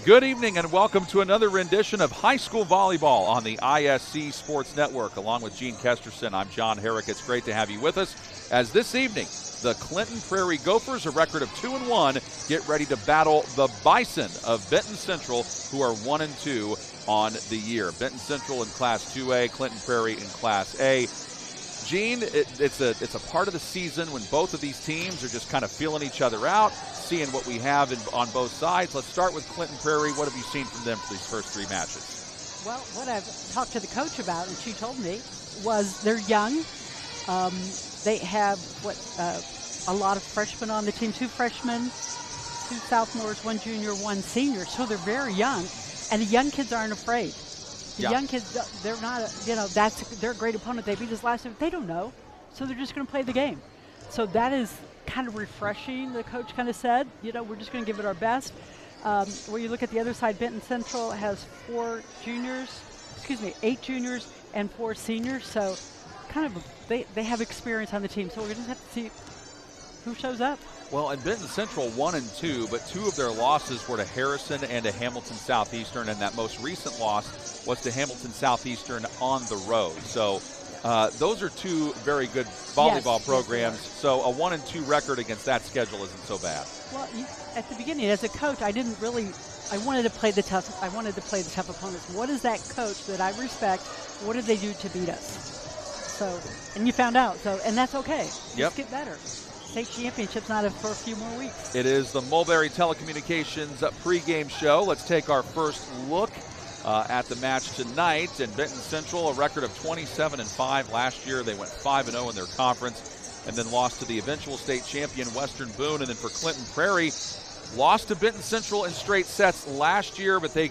Good evening and welcome to another rendition of high school volleyball on the ISC Sports Network. Along with Gene Kesterson, I'm John Herrick. It's great to have you with us as this evening the Clinton Prairie Gophers, a record of 2-1, get ready to battle the Bison of Benton Central, who are 1-2 on the year. Benton Central in Class 2A, Clinton Prairie in Class A. Gene, it's a part of the season when both of these teams are just kind of feeling each other out, seeing what we have on both sides. Let's start with Clinton Prairie. What have you seen from them for these first three matches? Well, what I've talked to the coach about, and she told me, was they're young. They have a lot of freshmen on the team, 2 freshmen, 2 sophomores, 1 junior, 1 senior. So they're very young, and the young kids aren't afraid. The young kids, they're not, they're a great opponent. They beat us last time. They don't know, so they're just going to play the game. So that is kind of refreshing, the coach kind of said. We're just going to give it our best. Where you look at the other side, Benton Central has 8 juniors and 4 seniors. So kind of they have experience on the team. So we're going to have to see who shows up. Well, and Benton Central 1-2, but 2 of their losses were to Harrison and to Hamilton Southeastern, and that most recent loss was to Hamilton Southeastern on the road. So those are 2 very good volleyball programs. Yes, so a 1-2 record against that schedule isn't so bad. Well, at the beginning, as a coach, I wanted to play the tough opponents. What is that coach that I respect? What did they do to beat us? So, and you found out. So, and that's okay. Let's get better. State championship's not for a few more weeks. It is the Mulberry Telecommunications pregame show. Let's take our first look at the match tonight. And Benton Central, a record of 27-5. Last year they went 5-0 in their conference and then lost to the eventual state champion Western Boone. And then for Clinton Prairie, lost to Benton Central in straight sets last year, but a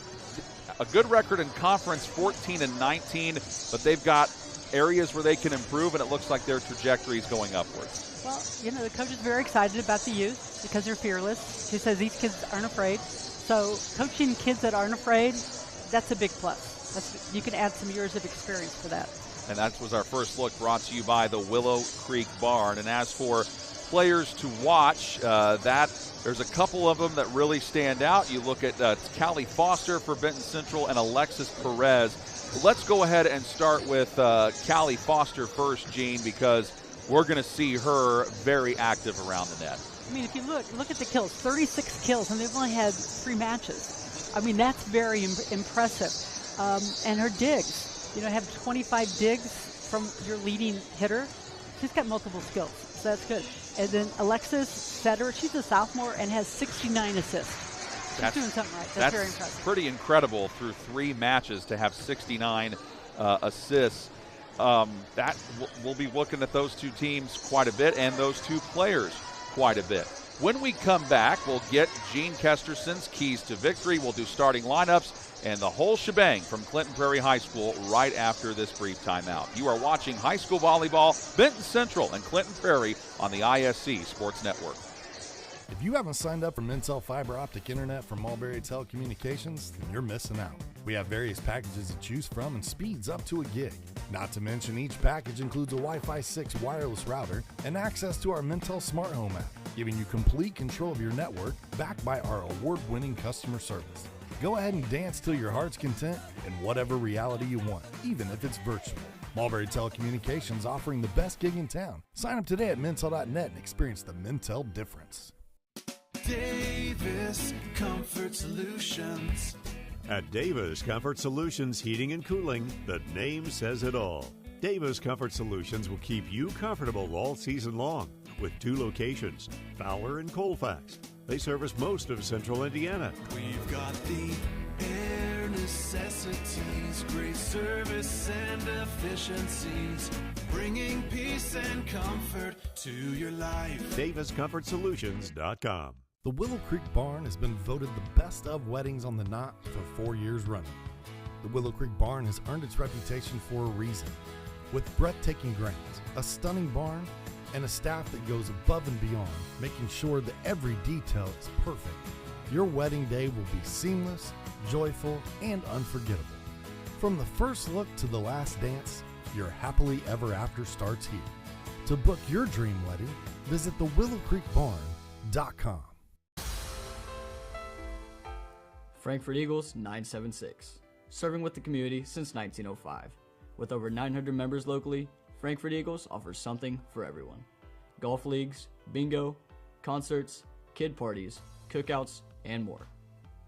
good record in conference, 14-19. But they've got areas where they can improve, and it looks like their trajectory is going upwards. Well, the coach is very excited about the youth because they're fearless. She says these kids aren't afraid. So coaching kids that aren't afraid, that's a big plus. You can add some years of experience for that. And that was our first look, brought to you by the Willow Creek Barn. And as for players to watch, there's a couple of them that really stand out. You look at Callie Foster for Benton Central and Alexis Perez. Let's go ahead and start with Callie Foster first, Gene, because we're going to see her very active around the net. I mean, if you look at the kills, 36 kills, and they've only had 3 matches. I mean, that's very impressive. And her digs, have 25 digs from your leading hitter. She's got multiple skills, so that's good. And then Alexis Setter, she's a sophomore and has 69 assists. She's doing something right. That's very impressive. Pretty incredible through 3 matches to have 69 assists. We'll be looking at those 2 teams quite a bit and those 2 players quite a bit. When we come back, we'll get Gene Kesterson's keys to victory. We'll do starting lineups and the whole shebang from Clinton Prairie High School right after this brief timeout. You are watching high school volleyball, Benton Central and Clinton Prairie on the ISC Sports Network. If you haven't signed up for Mintel Fiber Optic Internet from Mulberry Telecommunications, then you're missing out. We have various packages to choose from and speeds up to a gig. Not to mention each package includes a Wi-Fi 6 wireless router and access to our Mintel Smart Home app, giving you complete control of your network backed by our award-winning customer service. Go ahead and dance till your heart's content in whatever reality you want, even if it's virtual. Mulberry Telecommunications offering the best gig in town. Sign up today at Mintel.net and experience the Mintel difference. Davis Comfort Solutions. At Davis Comfort Solutions Heating and Cooling, the name says it all. Davis Comfort Solutions will keep you comfortable all season long with 2 locations, Fowler and Colfax. They service most of central Indiana. We've got the bare necessities, great service and efficiencies, bringing peace and comfort to your life. DavisComfortSolutions.com. The Willow Creek Barn has been voted the best of weddings on the knot for 4 years running. The Willow Creek Barn has earned its reputation for a reason. With breathtaking grounds, a stunning barn, and a staff that goes above and beyond, making sure that every detail is perfect, your wedding day will be seamless, joyful, and unforgettable. From the first look to the last dance, your happily ever after starts here. To book your dream wedding, visit thewillowcreekbarn.com. Frankfort Eagles 976, serving with the community since 1905. With over 900 members locally, Frankfort Eagles offers something for everyone. Golf leagues, bingo, concerts, kid parties, cookouts, and more.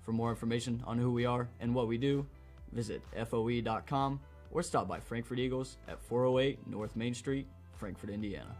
For more information on who we are and what we do, visit FOE.com or stop by Frankfort Eagles at 408 North Main Street, Frankfort, Indiana.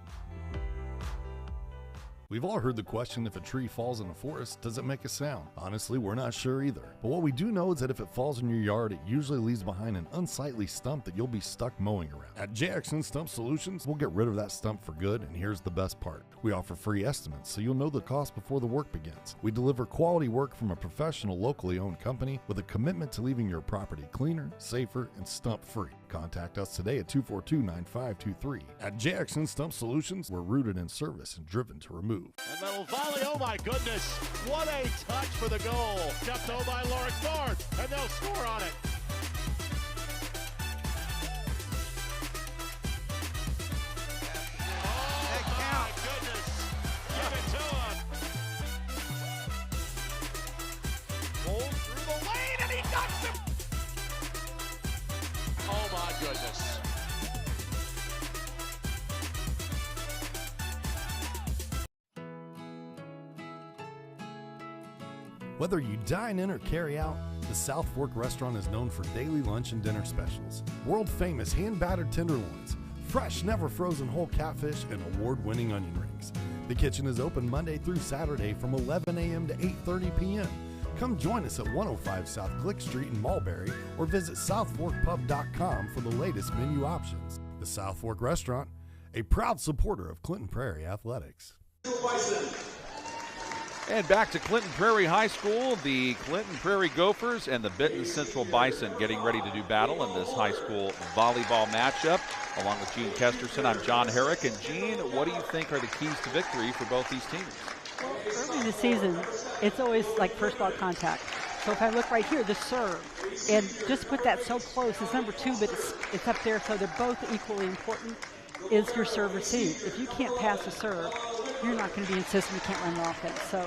We've all heard the question, if a tree falls in a forest, does it make a sound? Honestly, we're not sure either. But what we do know is that if it falls in your yard, it usually leaves behind an unsightly stump that you'll be stuck mowing around. At JXN Stump Solutions, we'll get rid of that stump for good, and here's the best part. We offer free estimates, so you'll know the cost before the work begins. We deliver quality work from a professional, locally owned company with a commitment to leaving your property cleaner, safer, and stump-free. Contact us today at 242-9523. At JXN Stump Solutions, we're rooted in service and driven to remove. And that'll volley, oh my goodness, what a touch for the goal. Jumped over by Lawrence North, and they'll score on it. Oh my goodness, give it to him. Rolls through the lane and he knocks him. Oh my goodness. Whether you dine in or carry out, the South Fork restaurant is known for daily lunch and dinner specials. World famous hand-battered tenderloins, fresh, never frozen whole catfish, and award-winning onion rings. The kitchen is open Monday through Saturday from 11 a.m. to 8:30 p.m. Come join us at 105 South Glick Street in Mulberry or visit southforkpub.com for the latest menu options. The South Fork Restaurant, a proud supporter of Clinton Prairie Athletics. And back to Clinton Prairie High School, the Clinton Prairie Gophers and the Benton Central Bison getting ready to do battle in this high school volleyball matchup. Along with Gene Kesterson, I'm John Herrick. And Gene, what do you think are the keys to victory for both these teams? Well, early in the season, it's always like first ball contact. So if I look right here, the serve, and just put that so close, it's number 2, but it's up there, so they're both equally important, is your serve receive. If you can't pass a serve, you're not going to be in system, you can't run the offense. So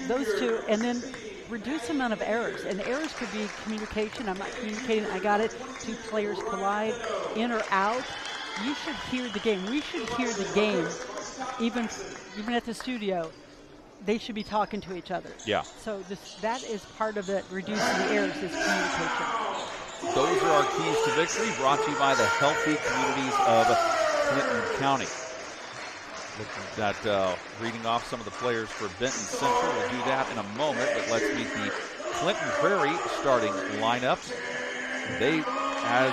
those two, and then reduce the amount of errors. And the errors could be communication, I'm not communicating, I got it, 2 players collide, in or out. You should hear the game. We should hear the game, even at the studio. They should be talking to each other. Yeah. So that is part of it, reducing the errors, is communication. Those are our keys to victory, brought to you by the healthy communities of Clinton County. Looking at reading off some of the players for Benton Central. We'll do that in a moment, but let's meet the Clinton Prairie starting lineup. They, as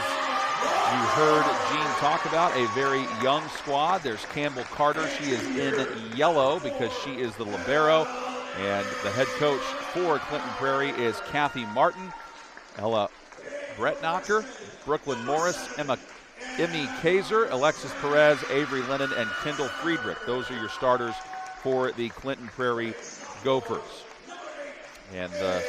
you heard Gene talk about, a very young squad. There's Campbell Carter. She is in yellow because she is the libero. And the head coach for Clinton Prairie is Kathy Martin, Ella Bretnacher, Brooklyn Morris, Emmy Kaiser, Alexis Perez, Avery Lennon, and Kendall Friedrich. Those are your starters for the Clinton Prairie Gophers. And the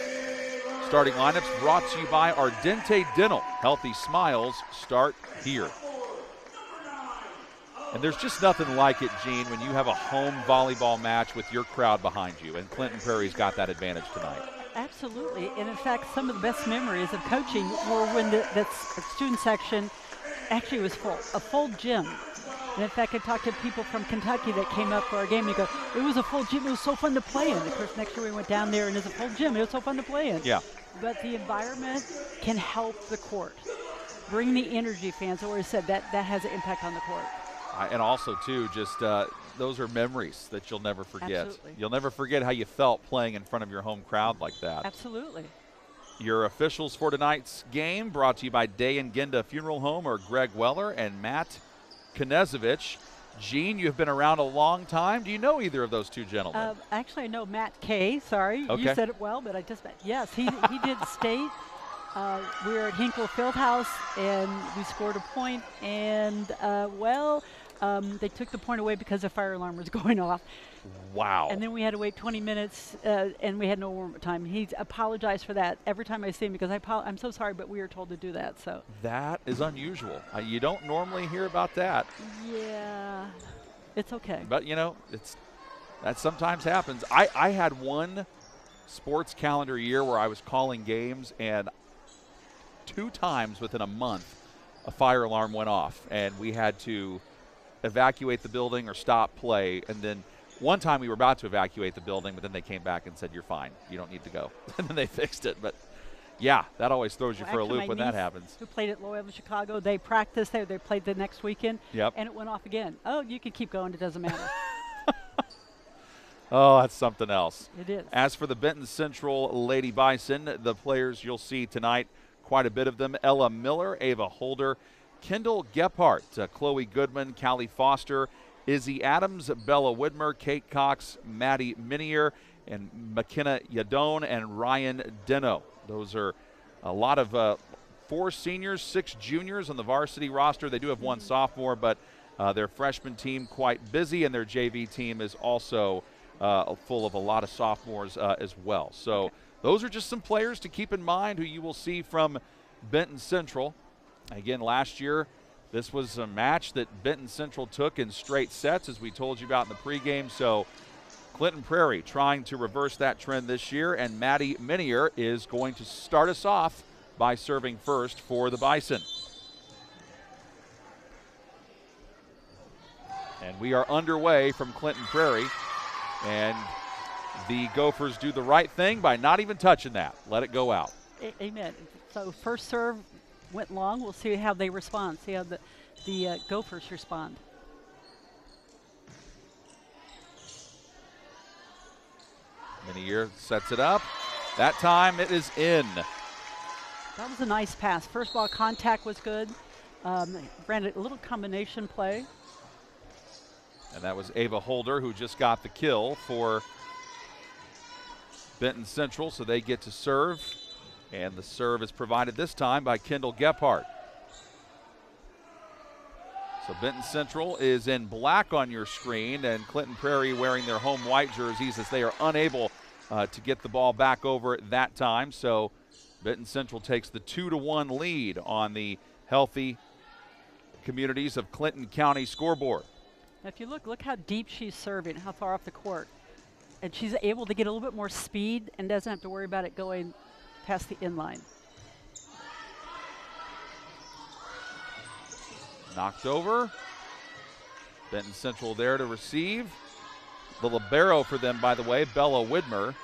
starting lineups brought to you by Ardente Dental. Healthy smiles start here. And there's just nothing like it, Gene, when you have a home volleyball match with your crowd behind you. And Clinton Prairie's got that advantage tonight. Absolutely. And in fact, some of the best memories of coaching were when the student section actually was full, a full gym. And in fact, I talked to people from Kentucky that came up for our game. And they go, it was a full gym. It was so fun to play in. Of course, next year we went down there and it's a full gym. It was so fun to play in. Yeah. But the environment can help the court. Bring the energy, fans. I always said that has an impact on the court. And also, too, just those are memories that you'll never forget. Absolutely. You'll never forget how you felt playing in front of your home crowd like that. Absolutely. Your officials for tonight's game brought to you by Day and Genda Funeral Home, or Greg Weller and Matt Knezovich. Gene, you've been around a long time. Do you know either of those two gentlemen? Actually, I know Matt K. Sorry, okay. You said it well, but I just met. Yes, he did state. We were at Hinkle Fieldhouse, and we scored a point, and they took the point away because the fire alarm was going off. Wow. And then we had to wait 20 minutes, and we had no warm-up time. He's apologized for that every time I see him because I'm so sorry, but we were told to do that. So that is unusual. You don't normally hear about that. Yeah, it's okay. But, that sometimes happens. I had one sports calendar year where I was calling games, and 2 times within a month a fire alarm went off, and we had to evacuate the building or stop play. And then one time we were about to evacuate the building, but then they came back and said, "You're fine. You don't need to go." And then they fixed it. But yeah, that always throws you for a loop when that happens. Who played at Loyola Chicago, they practiced there. They played the next weekend, yep, and it went off again. Oh, you can keep going. It doesn't matter. Oh, that's something else. It is. As for the Benton Central Lady Bison, the players you'll see tonight, quite a bit of them: Ella Miller, Ava Holder, Kendall Gephardt, Chloe Goodman, Callie Foster, Izzy Adams, Bella Widmer, Kate Cox, Maddie Minier, and McKenna Yadone and Ryan Deno. Those are a lot of 4 seniors, 6 juniors on the varsity roster. They do have 1 sophomore, but their freshman team quite busy, and their JV team is also full of a lot of sophomores as well. So those are just some players to keep in mind who you will see from Benton Central. Again, last year, this was a match that Benton Central took in straight sets, as we told you about in the pregame. So Clinton Prairie trying to reverse that trend this year, and Maddie Minier is going to start us off by serving first for the Bison. And we are underway from Clinton Prairie, and the Gophers do the right thing by not even touching that. Let it go out. Amen. So first serve went long. We'll see how they respond, see how the Gophers respond. Minier sets it up. That time it is in. That was a nice pass. First ball contact was good. Ran a little combination play. And that was Ava Holder who just got the kill for Benton Central, so they get to serve. And the serve is provided this time by Kendall Gephardt. So Benton Central is in black on your screen, and Clinton Prairie wearing their home white jerseys as they are unable to get the ball back over that time. So Benton Central takes the 2-1 lead on the Healthy Communities of Clinton County scoreboard. Now if you look how deep she's serving, how far off the court. And she's able to get a little bit more speed and doesn't have to worry about it going past the inline. Knocked over. Benton Central there to receive. The libero for them, by the way, Bella Widmer.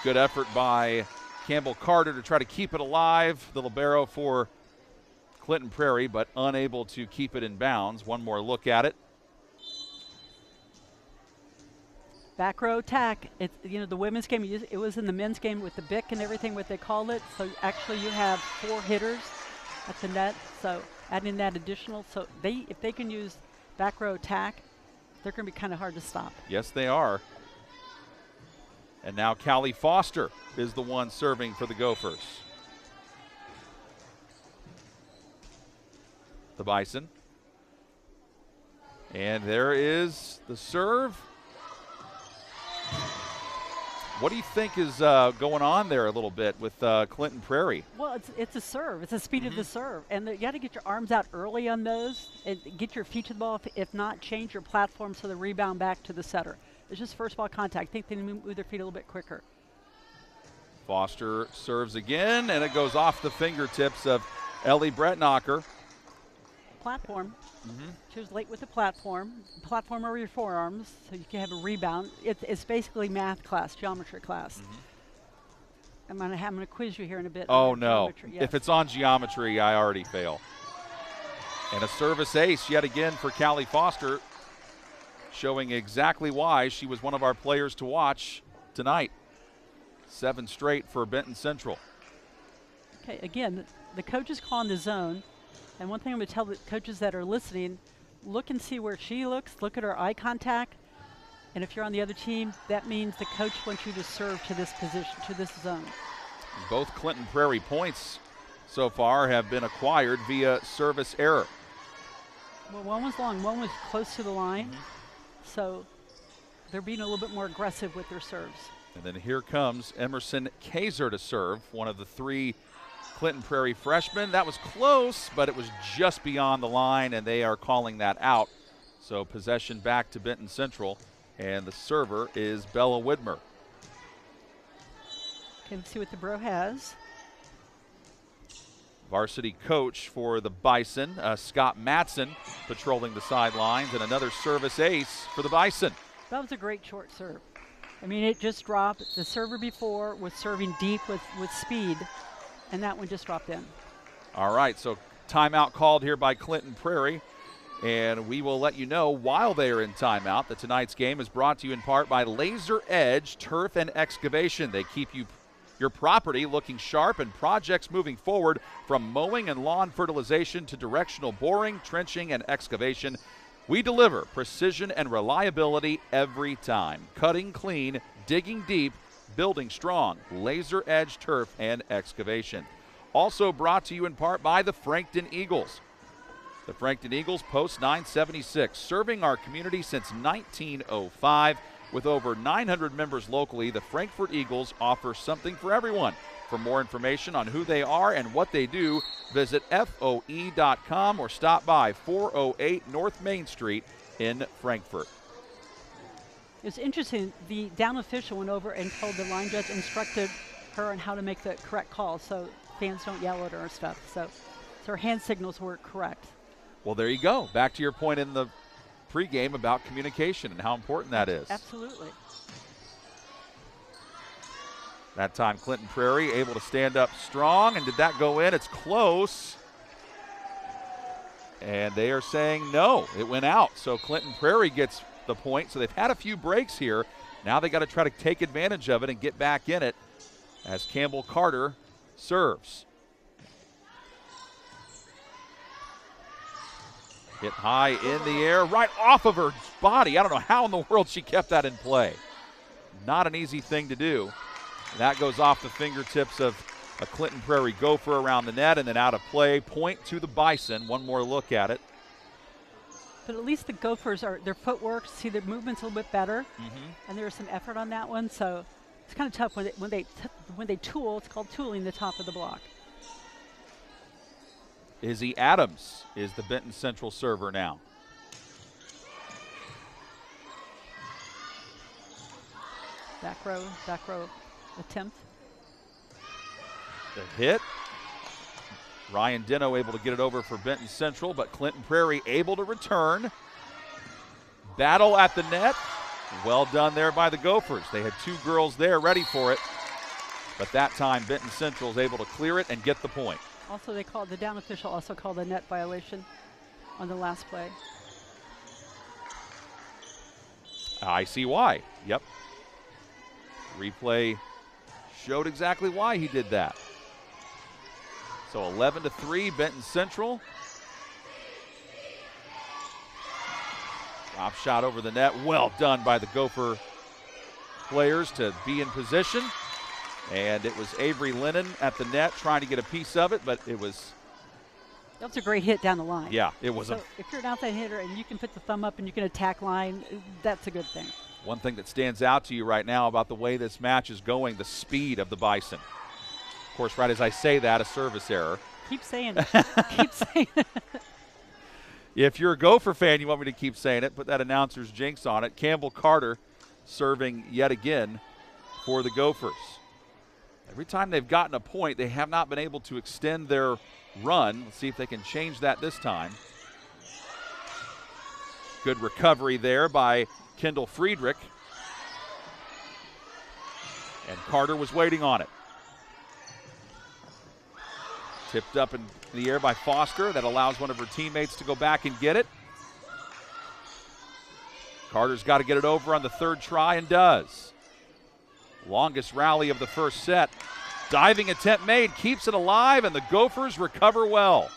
Good effort by Campbell Carter to try to keep it alive. The libero for Clinton Prairie, but unable to keep it in bounds. One more look at it. Back row attack. It's, the women's game, it was in the men's game with the BIC and everything, what they call it. So actually you have 4 hitters at the net. So adding that additional. So if they can use back row attack, they're going to be kind of hard to stop. Yes, they are. And now Callie Foster is the one serving for the Gophers. The Bison. And there is the serve. What do you think is going on there a little bit with Clinton Prairie? Well, it's a serve. It's the speed of the serve. And you got to get your arms out early on those and get your feet to the ball. If not, change your platform so the rebound back to the setter. It's just first ball contact. I think they move their feet a little bit quicker. Foster serves again, and it goes off the fingertips of Ellie Bretnacher. Platform. She was late with the platform. Platform over your forearms so you can have a rebound. It's basically math class, geometry class. I'm going to quiz you here in a bit. Oh, no. Yes. If it's on geometry, I already fail. And a service ace yet again for Callie Foster, showing exactly why she was one of our players to watch tonight. 7 straight for Benton Central. Okay, again, the coach is calling the zone. And one thing I'm going to tell the coaches that are listening, look and see where she looks. Look at her eye contact. And if you're on the other team, that means the coach wants you to serve to this position, to this zone. Both Clinton Prairie points so far have been acquired via service error. Well, one was long, one was close to the line. So they're being a little bit more aggressive with their serves. And then here comes Emerson Kaiser to serve, one of the 3 Clinton Prairie freshman. That was close, but it was just beyond the line, and they are calling that out. So possession back to Benton Central, and the server is Bella Widmer. Okay, let's see what the Bro has. Varsity coach for the Bison, Scott Matson, patrolling the sidelines, and another service ace for the Bison. That was a great short serve. I mean, it just dropped. The server before was serving deep with speed, and that one just dropped in. All right, so timeout called here by Clinton Prairie, and we will let you know while they are in timeout that tonight's game is brought to you in part by Laser Edge Turf and Excavation. They keep your property looking sharp and projects moving forward, from mowing and lawn fertilization to directional boring, trenching, and excavation. We deliver precision and reliability every time. Cutting clean, digging deep, building strong. Laser Edge Turf and Excavation. Also brought to you in part by the Frankton Eagles. The Frankton Eagles, post 976, serving our community since 1905. With over 900 members locally, the Frankfort Eagles offer something for everyone. For more information on who they are and what they do, visit FOE.com or stop by 408 North Main Street in Frankfort. It's interesting. The down official went over and told the line judge, instructed her on how to make the correct call so fans don't yell at her and stuff. So her hand signals were correct. Well, there you go. Back to your point in the pregame about communication and how important that is. Absolutely. That time Clinton Prairie able to stand up strong, and did that go in? It's close. And they are saying no, it went out. So Clinton Prairie gets the point. So they've had a few breaks here. Now they got to try to take advantage of it and get back in it as Campbell Carter serves. Hit high in the air, right off of her body. I don't know how in the world she kept that in play. Not an easy thing to do. And that goes off the fingertips of a Clinton Prairie Gopher around the net and then out of play. Point to the Bison. One more look at it. But at least the Gophers, their footwork, see their movement's a little bit better. And there was some effort on that one. So it's kind of tough when they tool. It's called tooling the top of the block. Izzy Adams is the Benton Central server now. Back row attempt. The hit. Ryan Dino able to get it over for Benton Central, but Clinton Prairie able to return. Battle at the net. Well done there by the Gophers. They had two girls there ready for it, but that time Benton Central is able to clear it and get the point. Also, the down official also called a net violation on the last play. I see why. Yep. Replay showed exactly why he did that. So 11-3, Benton Central. Drop shot over the net. Well done by the Gopher players to be in position. And it was Avery Lennon at the net trying to get a piece of it, but it was... That was a great hit down the line. Yeah, it was. So if you're an outside hitter and you can put the thumb up and you can attack line, that's a good thing. One thing that stands out to you right now about the way this match is going, the speed of the Bison. Of course, right as I say that, a service error. Keep saying it. Keep saying it. If you're a Gopher fan, you want me to keep saying it, put that announcer's jinx on it. Campbell Carter serving yet again for the Gophers. Every time they've gotten a point, they have not been able to extend their run. Let's see if they can change that this time. Good recovery there by Kendall Friedrich. And Carter was waiting on it. Tipped up in the air by Foster. That allows one of her teammates to go back and get it. Carter's got to get it over on the third try and does. Longest rally of the first set. Diving attempt made, keeps it alive, and the Gophers recover well.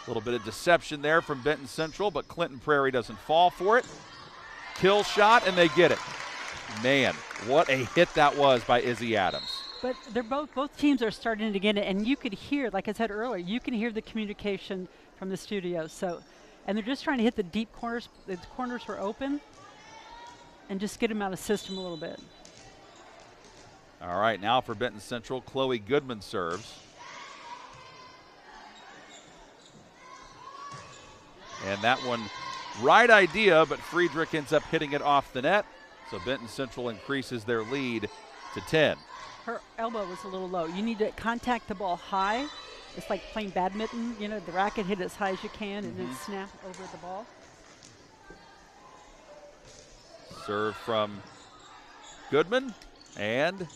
A little bit of deception there from Benton Central, but Clinton Prairie doesn't fall for it. Kill shot, and they get it. Man, what a hit that was by Izzy Adams. But they're both teams are starting to get it, and you could hear, like I said earlier, you can hear the communication from the studio. So, and they're just trying to hit the deep corners. The corners were open, and just get them out of system a little bit. All right, now for Benton Central, Chloe Goodman serves. And that one, right idea, but Friedrich ends up hitting it off the net. So Benton Central increases their lead to 10. Her elbow was a little low. You need to contact the ball high. It's like playing badminton. You know, the racket hit as high as you can and then snap over the ball. Serve from Goodman, and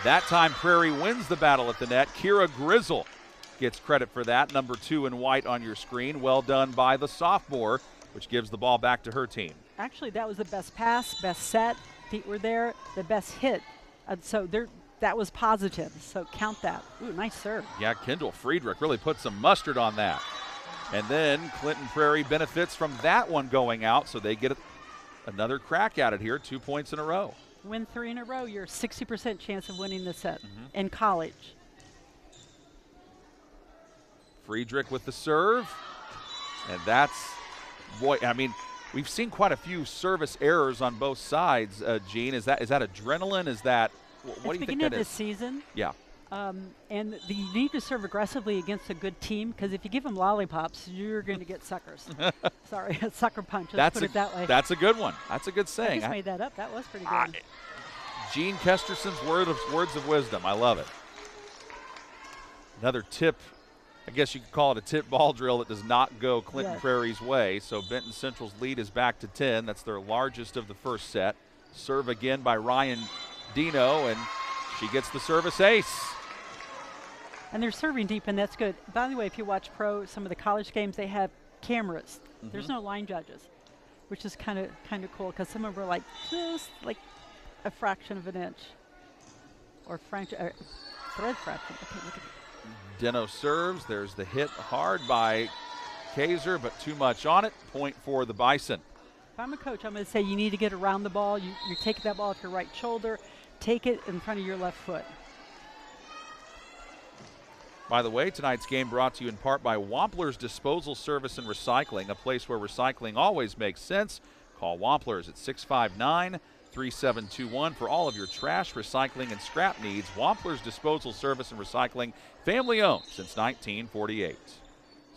that time Prairie wins the battle at the net. Kira Grizzle gets credit for that, number 2 in white on your screen. Well done by the sophomore, which gives the ball back to her team. Actually, that was the best pass, best set. Feet were there, the best hit. So that was positive, so count that. Ooh, nice serve. Yeah, Kendall Friedrich really put some mustard on that. And then Clinton Prairie benefits from that one going out, so they get another crack at it here, 2 points in a row. Win 3 in a row, you're a 60% chance of winning the set in college. Friedrich with the serve, and that's, boy, I mean, we've seen quite a few service errors on both sides, Gene. Is that adrenaline? Is that, what do you think that is? It's beginning of the season. Yeah. And you need to serve aggressively against a good team, because if you give them lollipops, you're going to get suckers. Sorry, a sucker punch. Let's put it that way. That's a good one. That's a good saying. I just made that up. That was pretty good. Gene Kesterson's words of wisdom. I love it. Another tip. I guess you could call it a tip ball drill that does not go Clinton Prairie's way. So Benton Central's lead is back to 10. That's their largest of the first set. Serve again by Ryan Dino, and she gets the service ace. And they're serving deep, and that's good. By the way, if you watch some of the college games, they have cameras. There's no line judges, which is kind of cool, because some of them are like just like a fraction of an inch or thread fraction. Okay, look at it. Dino serves. There's the hit hard by Kaiser, but too much on it. Point for the Bison. If I'm a coach, I'm going to say you need to get around the ball. You're taking that ball off your right shoulder. Take it in front of your left foot. By the way, tonight's game brought to you in part by Wampler's Disposal Service and Recycling, a place where recycling always makes sense. Call Wampler's at 659-3721 for all of your trash, recycling, and scrap needs. Wampler's Disposal Service and Recycling, family owned since 1948.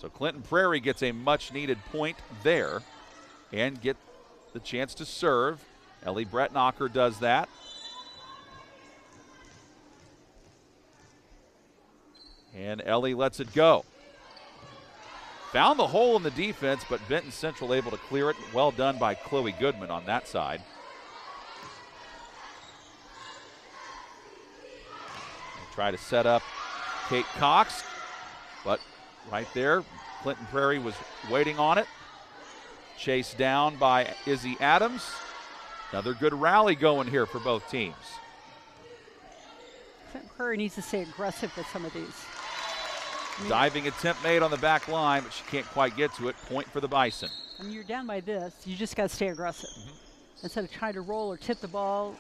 So Clinton Prairie gets a much-needed point there and get the chance to serve. Ellie Brettnacher does that. And Ellie lets it go. Found the hole in the defense, but Benton Central able to clear it. Well done by Chloe Goodman on that side. They try to set up Kate Cox, but right there, Clinton Prairie was waiting on it. Chased down by Izzy Adams. Another good rally going here for both teams. Clinton Prairie needs to stay aggressive with some of these. Diving attempt made on the back line, but she can't quite get to it. Point for the Bison. When you're down by this, you just got to stay aggressive. Instead of trying to roll or tip the ball,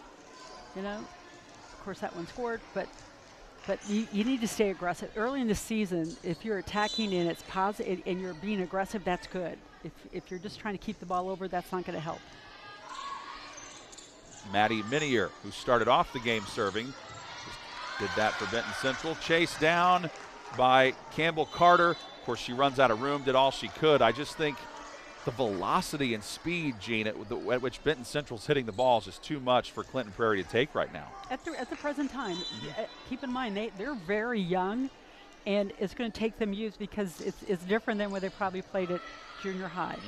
you know. Of course, that one scored, but you need to stay aggressive. Early in the season, if you're attacking and it's positive and you're being aggressive, that's good. If you're just trying to keep the ball over, that's not going to help. Maddie Minier, who started off the game serving, did that for Benton Central. Chased down by Campbell Carter. Of course, she runs out of room, did all she could. I just think the velocity and speed, Gene, at which Benton Central's hitting the ball is just too much for Clinton Prairie to take right now. At the present time, keep in mind, they're very young, and it's going to take them years, because it's different than when they probably played at junior high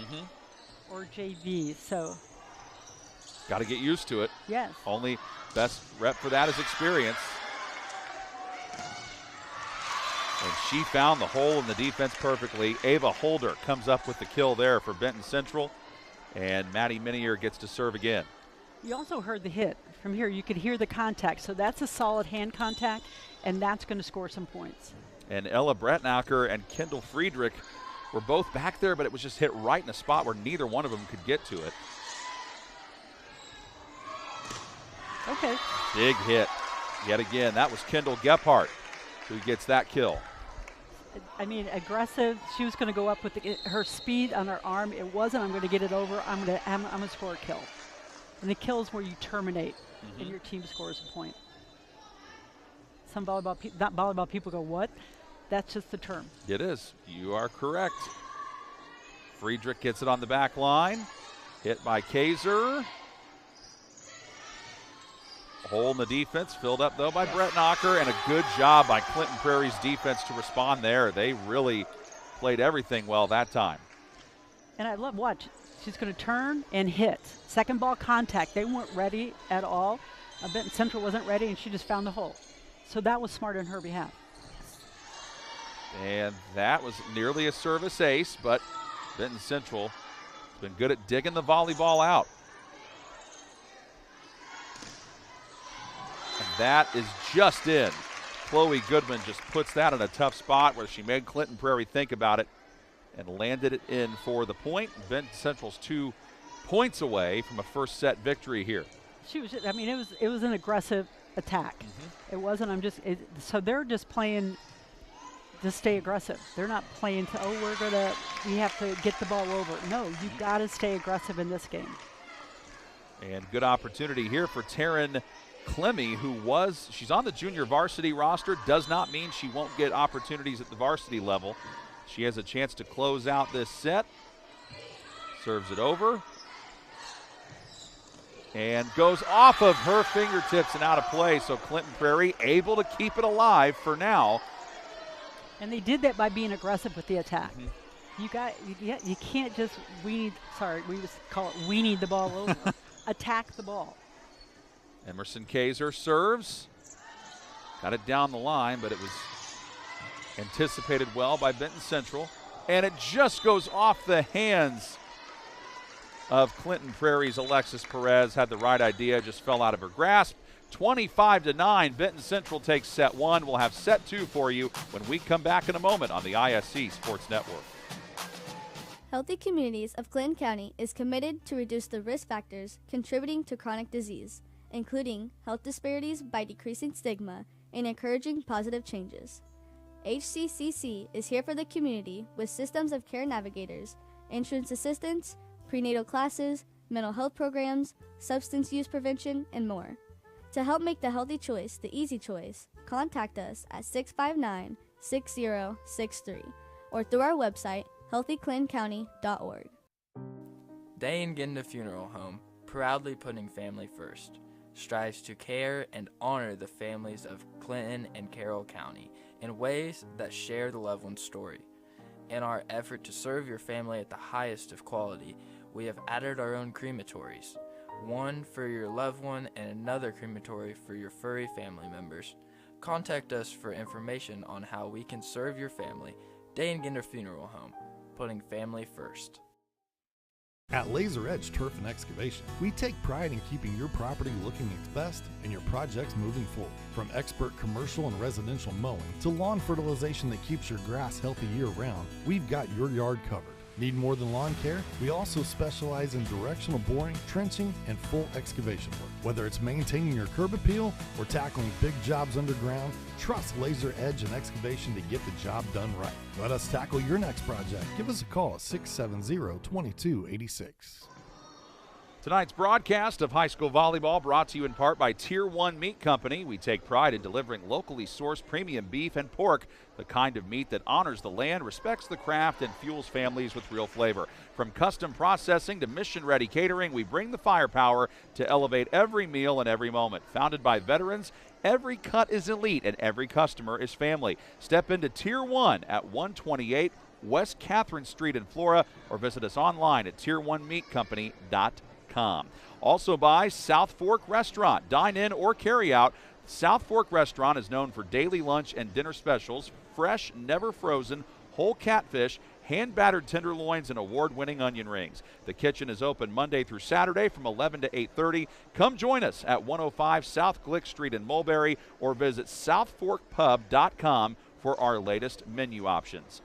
or JV. So got to get used to it. Yes. Only best rep for that is experience. And she found the hole in the defense perfectly. Ava Holder comes up with the kill there for Benton Central. And Maddie Minier gets to serve again. You also heard the hit. From here, you could hear the contact. So that's a solid hand contact, and that's going to score some points. And Ella Brettnacher and Kendall Friedrich were both back there, but it was just hit right in a spot where neither one of them could get to it. Okay. Big hit. Yet again, that was Kendall Gephardt who gets that kill. I mean, aggressive. She was going to go up with her speed on her arm. It wasn't, I'm going to get it over. I'm going to score a kill. And the kill is where you terminate and your team scores a point. some volleyball, not volleyball people go, what? That's just the term. It is. You are correct. Friedrich gets it on the back line. Hit by Kaiser. Hole in the defense, filled up though by Brett Knocker, and a good job by Clinton Prairie's defense to respond there. They really played everything well that time. And I love, watch, she's going to turn and hit. Second ball contact. They weren't ready at all. Benton Central wasn't ready, and she just found the hole. So that was smart on her behalf. And that was nearly a service ace, but Benton Central has been good at digging the volleyball out. And that is just in. Chloe Goodman just puts that in a tough spot where she made Clinton Prairie think about it and landed it in for the point. Benton Central's 2 points away from a first set victory here. She was, I mean, it was an aggressive attack. It wasn't, so they're just playing to stay aggressive. They're not playing to, we have to get the ball over. No, you got to stay aggressive in this game. And good opportunity here for Taryn Clemmy, she's on the junior varsity roster, does not mean she won't get opportunities at the varsity level. She has a chance to close out this set. Serves it over. And goes off of her fingertips and out of play, so Clinton Prairie able to keep it alive for now. And they did that by being aggressive with the attack. You can't just we just call it we need the ball over. Attack the ball. Emerson Kaiser serves. Got it down the line, but it was anticipated well by Benton Central. And it just goes off the hands of Clinton Prairie's Alexis Perez. Had the right idea, just fell out of her grasp. 25-9, Benton Central takes set 1. We'll have set 2 for you when we come back in a moment on the ISC Sports Network. Healthy Communities of Clinton County is committed to reduce the risk factors contributing to chronic disease, including health disparities by decreasing stigma and encouraging positive changes. HCCC is here for the community with systems of care navigators, insurance assistance, prenatal classes, mental health programs, substance use prevention, and more. To help make the healthy choice the easy choice, contact us at 659-6063 or through our website, healthyclintoncounty.org. Day and Ginda Funeral Home, proudly putting family first, strives to care and honor the families of Clinton and Carroll County in ways that share the loved one's story. In our effort to serve your family at the highest of quality, we have added our own crematories, one for your loved one and another crematory for your furry family members. Contact us for information on how we can serve your family. Day and Ginda Funeral Home, putting family first. At Laser Edge Turf and Excavation, we take pride in keeping your property looking its best and your projects moving forward. From expert commercial and residential mowing to lawn fertilization that keeps your grass healthy year-round, we've got your yard covered. Need more than lawn care? We also specialize in directional boring, trenching, and full excavation work. Whether it's maintaining your curb appeal or tackling big jobs underground, trust Laser Edge and Excavation to get the job done right. Let us tackle your next project. Give us a call at 670-2286. Tonight's broadcast of high school volleyball brought to you in part by Tier 1 Meat Company. We take pride in delivering locally sourced premium beef and pork, the kind of meat that honors the land, respects the craft, and fuels families with real flavor. From custom processing to mission-ready catering, we bring the firepower to elevate every meal and every moment. Founded by veterans, every cut is elite and every customer is family. Step into Tier 1 at 128 West Catherine Street in Flora or visit us online at tier1meatcompany.com. Also by South Fork Restaurant. Dine in or carry out. South Fork Restaurant is known for daily lunch and dinner specials, fresh, never frozen, whole catfish, hand-battered tenderloins, and award-winning onion rings. The kitchen is open Monday through Saturday from 11 to 8:30. Come join us at 105 South Glick Street in Mulberry or visit southforkpub.com for our latest menu options.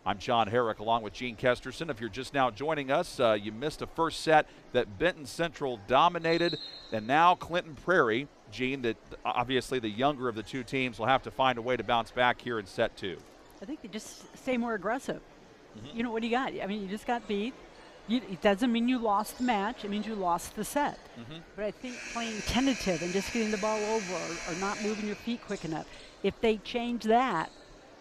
I'm John Herrick along with Gene Kesterson. If you're just now joining us, you missed a first set that Benton Central dominated, and now Clinton Prairie, Gene, that obviously the younger of the two teams will have to find a way to bounce back here in set 2. I think they just stay more aggressive. You know, what do you got? I mean, you just got beat. It doesn't mean you lost the match. It means you lost the set. But I think playing tentative and just getting the ball over or not moving your feet quick enough, if they change that,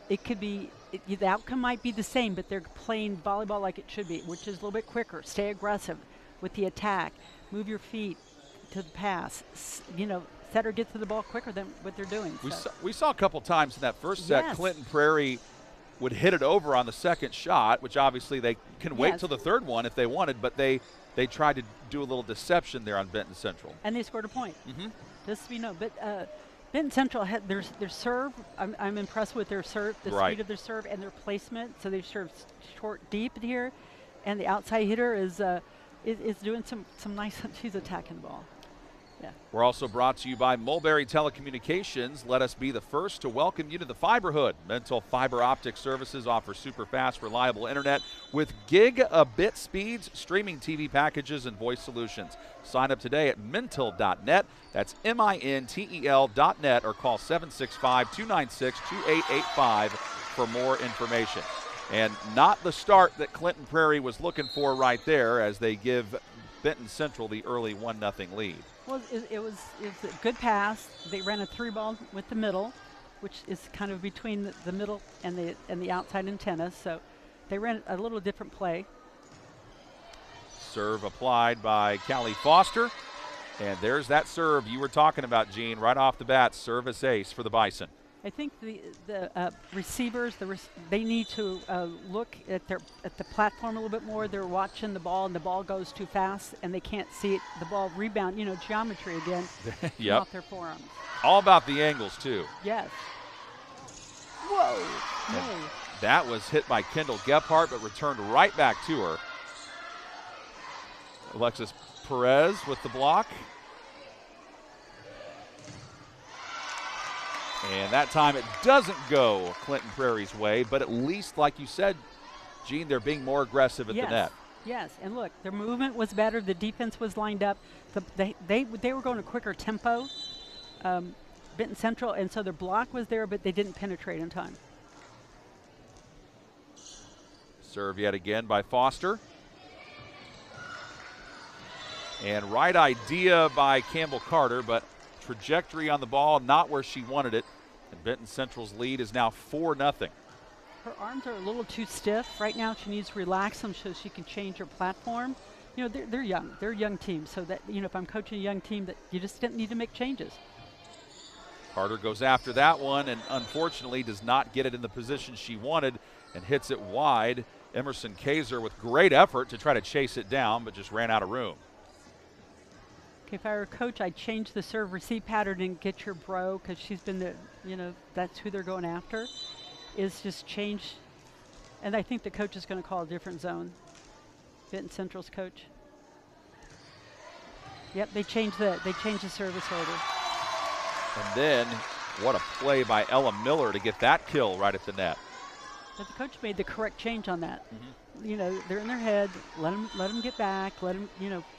it could be the outcome might be the same, but they're playing volleyball like it should be, which is a little bit quicker. Stay aggressive with the attack. Move your feet to the pass. Setter gets to the ball quicker than what they're doing. We saw a couple times in that first set, Clinton Prairie would hit it over on the second shot, which obviously they can wait till the third one if they wanted, but they tried to do a little deception there on Benton Central. And they scored a point. Just so you know. But Benton Central had their serve. I'm impressed with their serve, the speed of their serve and their placement. So they serve short, deep here, and the outside hitter is doing some nice. She's attacking the ball. Yeah. We're also brought to you by Mulberry Telecommunications. Let us be the first to welcome you to the fiberhood. Mental Fiber Optic Services offer super fast, reliable internet with gigabit speeds, streaming TV packages, and voice solutions. Sign up today at mintel.net. That's MINTEL.net or call 765-296-2885 for more information. And not the start that Clinton Prairie was looking for right there as they give Benton Central the early 1-0 lead. Well, it was a good pass. They ran a 3-ball with the middle, which is kind of between the middle and the outside in tennis. So they ran a little different play. Serve applied by Callie Foster. And there's that serve you were talking about, Gene, right off the bat. Service ace for the Bison. I think the receivers, they need to look at the platform a little bit more. They're watching the ball, and the ball goes too fast, and they can't see it. The ball rebound, geometry again, off their forearms. All about the angles, too. Yes. Whoa. No. That was hit by Kendall Gephardt, but returned right back to her. Alexis Perez with the block. And that time it doesn't go Clinton Prairie's way, but at least, like you said, Gene, they're being more aggressive at the net. Yes, and look, their movement was better. The defense was lined up. They were going a quicker tempo, Benton Central, and so their block was there, but they didn't penetrate in time. Serve yet again by Foster. And right idea by Campbell Carter, but trajectory on the ball not where she wanted it. And Benton Central's lead is now 4-0. Her arms are a little too stiff. Right now she needs to relax them so she can change her platform. They're young. They're a young team. So that, if I'm coaching a young team, that you just need to make changes. Carter goes after that one and unfortunately does not get it in the position she wanted and hits it wide. Emerson Kaiser with great effort to try to chase it down, but just ran out of room. Okay, if I were a coach, I'd change the serve-receive pattern and get your bro, because she's been that's who they're going after, is just change. And I think the coach is going to call a different zone. Benton Central's coach. Yep, they changed the service order. And then, what a play by Ella Miller to get that kill right at the net. But the coach made the correct change on that. They're in their head. Let them get back. Let them,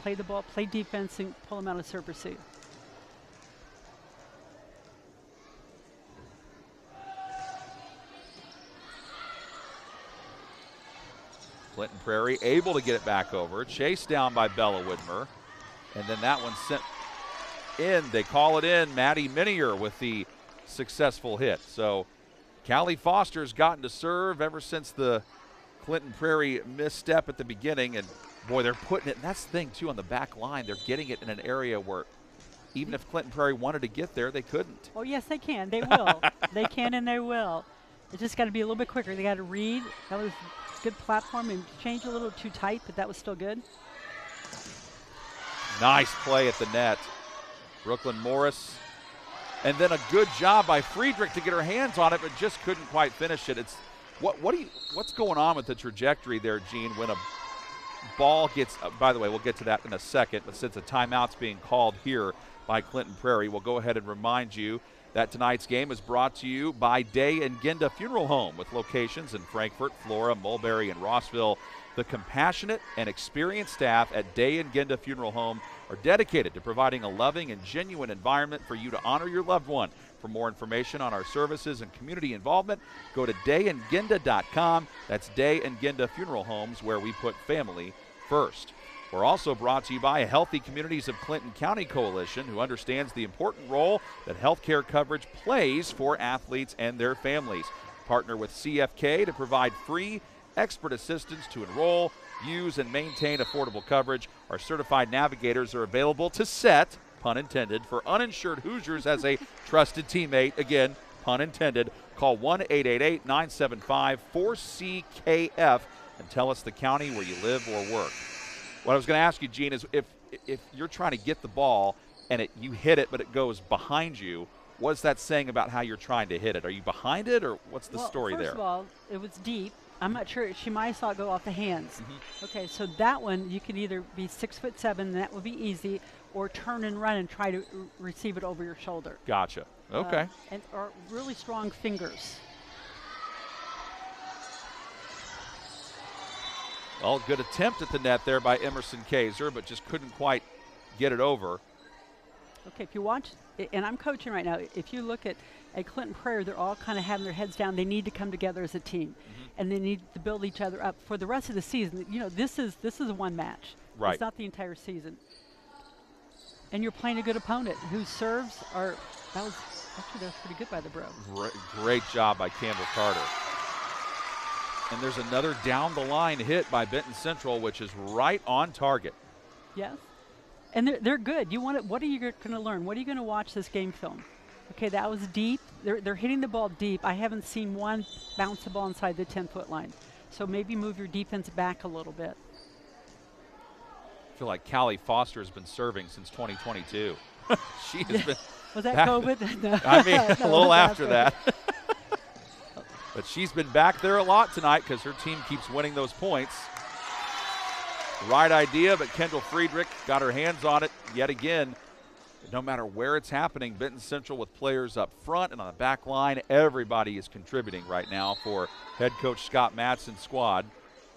play the ball, play defense, and pull them out of serve receive. Clinton Prairie able to get it back over. Chased down by Bella Widmer. And then that one sent in. They call it in. Maddie Minier with the successful hit. So Callie Foster's gotten to serve ever since the Clinton Prairie misstep at the beginning, and boy, they're putting it, and that's the thing too, on the back line, they're getting it in an area where even if Clinton Prairie wanted to get there, they couldn't. Oh yes, they can. They will. They can and they will. It just got to be a little bit quicker. They got to read. That was a good platform and change a little too tight, but that was still good. Nice play at the net. Brooklyn Morris. And then a good job by Friedrich to get her hands on it, but just couldn't quite finish it. It's what's going on with the trajectory there, Gene, when a ball gets, by the way, we'll get to that in a second, but since a timeout's being called here by Clinton Prairie, we'll go ahead and remind you that tonight's game is brought to you by Day and Ginda Funeral Home with locations in Frankfort, Flora, Mulberry, and Rossville. The compassionate and experienced staff at Day and Ginda Funeral Home are dedicated to providing a loving and genuine environment for you to honor your loved one. For more information on our services and community involvement, go to dayandginda.com. That's Day and Ginda Funeral Homes, where we put family first. We're also brought to you by Healthy Communities of Clinton County Coalition, who understands the important role that healthcare coverage plays for athletes and their families. Partner with CFK to provide free expert assistance to enroll, use, and maintain affordable coverage. Our certified navigators are available to set, pun intended, for uninsured Hoosiers as a trusted teammate. Again, pun intended. Call 1-888-975-4CKF and tell us the county where you live or work. What I was going to ask you, Gene, is if you're trying to get the ball and you hit it but it goes behind you, what's that saying about how you're trying to hit it? Are you behind it, or what's the story there? First of all, it was deep. I'm not sure. She might have saw it go off the hands. Okay, so that one, you can either be 6'7", and that would be easy, or turn and run and try to receive it over your shoulder. Gotcha. Okay. Or really strong fingers. Well, good attempt at the net there by Emerson Kaiser, but just couldn't quite get it over. Okay, if you watch, and I'm coaching right now, if you look at Clinton Prairie, they're all kind of having their heads down. They need to come together as a team, and they need to build each other up for the rest of the season. You know, this is one match. Right. It's not the entire season. And you're playing a good opponent whose serves are, that was pretty good by the Bro. Great job by Campbell Carter. And there's another down-the-line hit by Benton Central, which is right on target. Yes. And they're good. What are you going to learn? What are you going to watch this game film? Okay, that was deep. They're hitting the ball deep. I haven't seen one bounce the ball inside the 10-foot line. So maybe move your defense back a little bit. I feel like Callie Foster has been serving since 2022. She has been. Was that COVID? No. I mean, No, a little after that. But she's been back there a lot tonight because her team keeps winning those points. Right idea, but Kendall Friedrich got her hands on it yet again. No matter where it's happening, Benton Central with players up front and on the back line, everybody is contributing right now for head coach Scott Madsen's squad.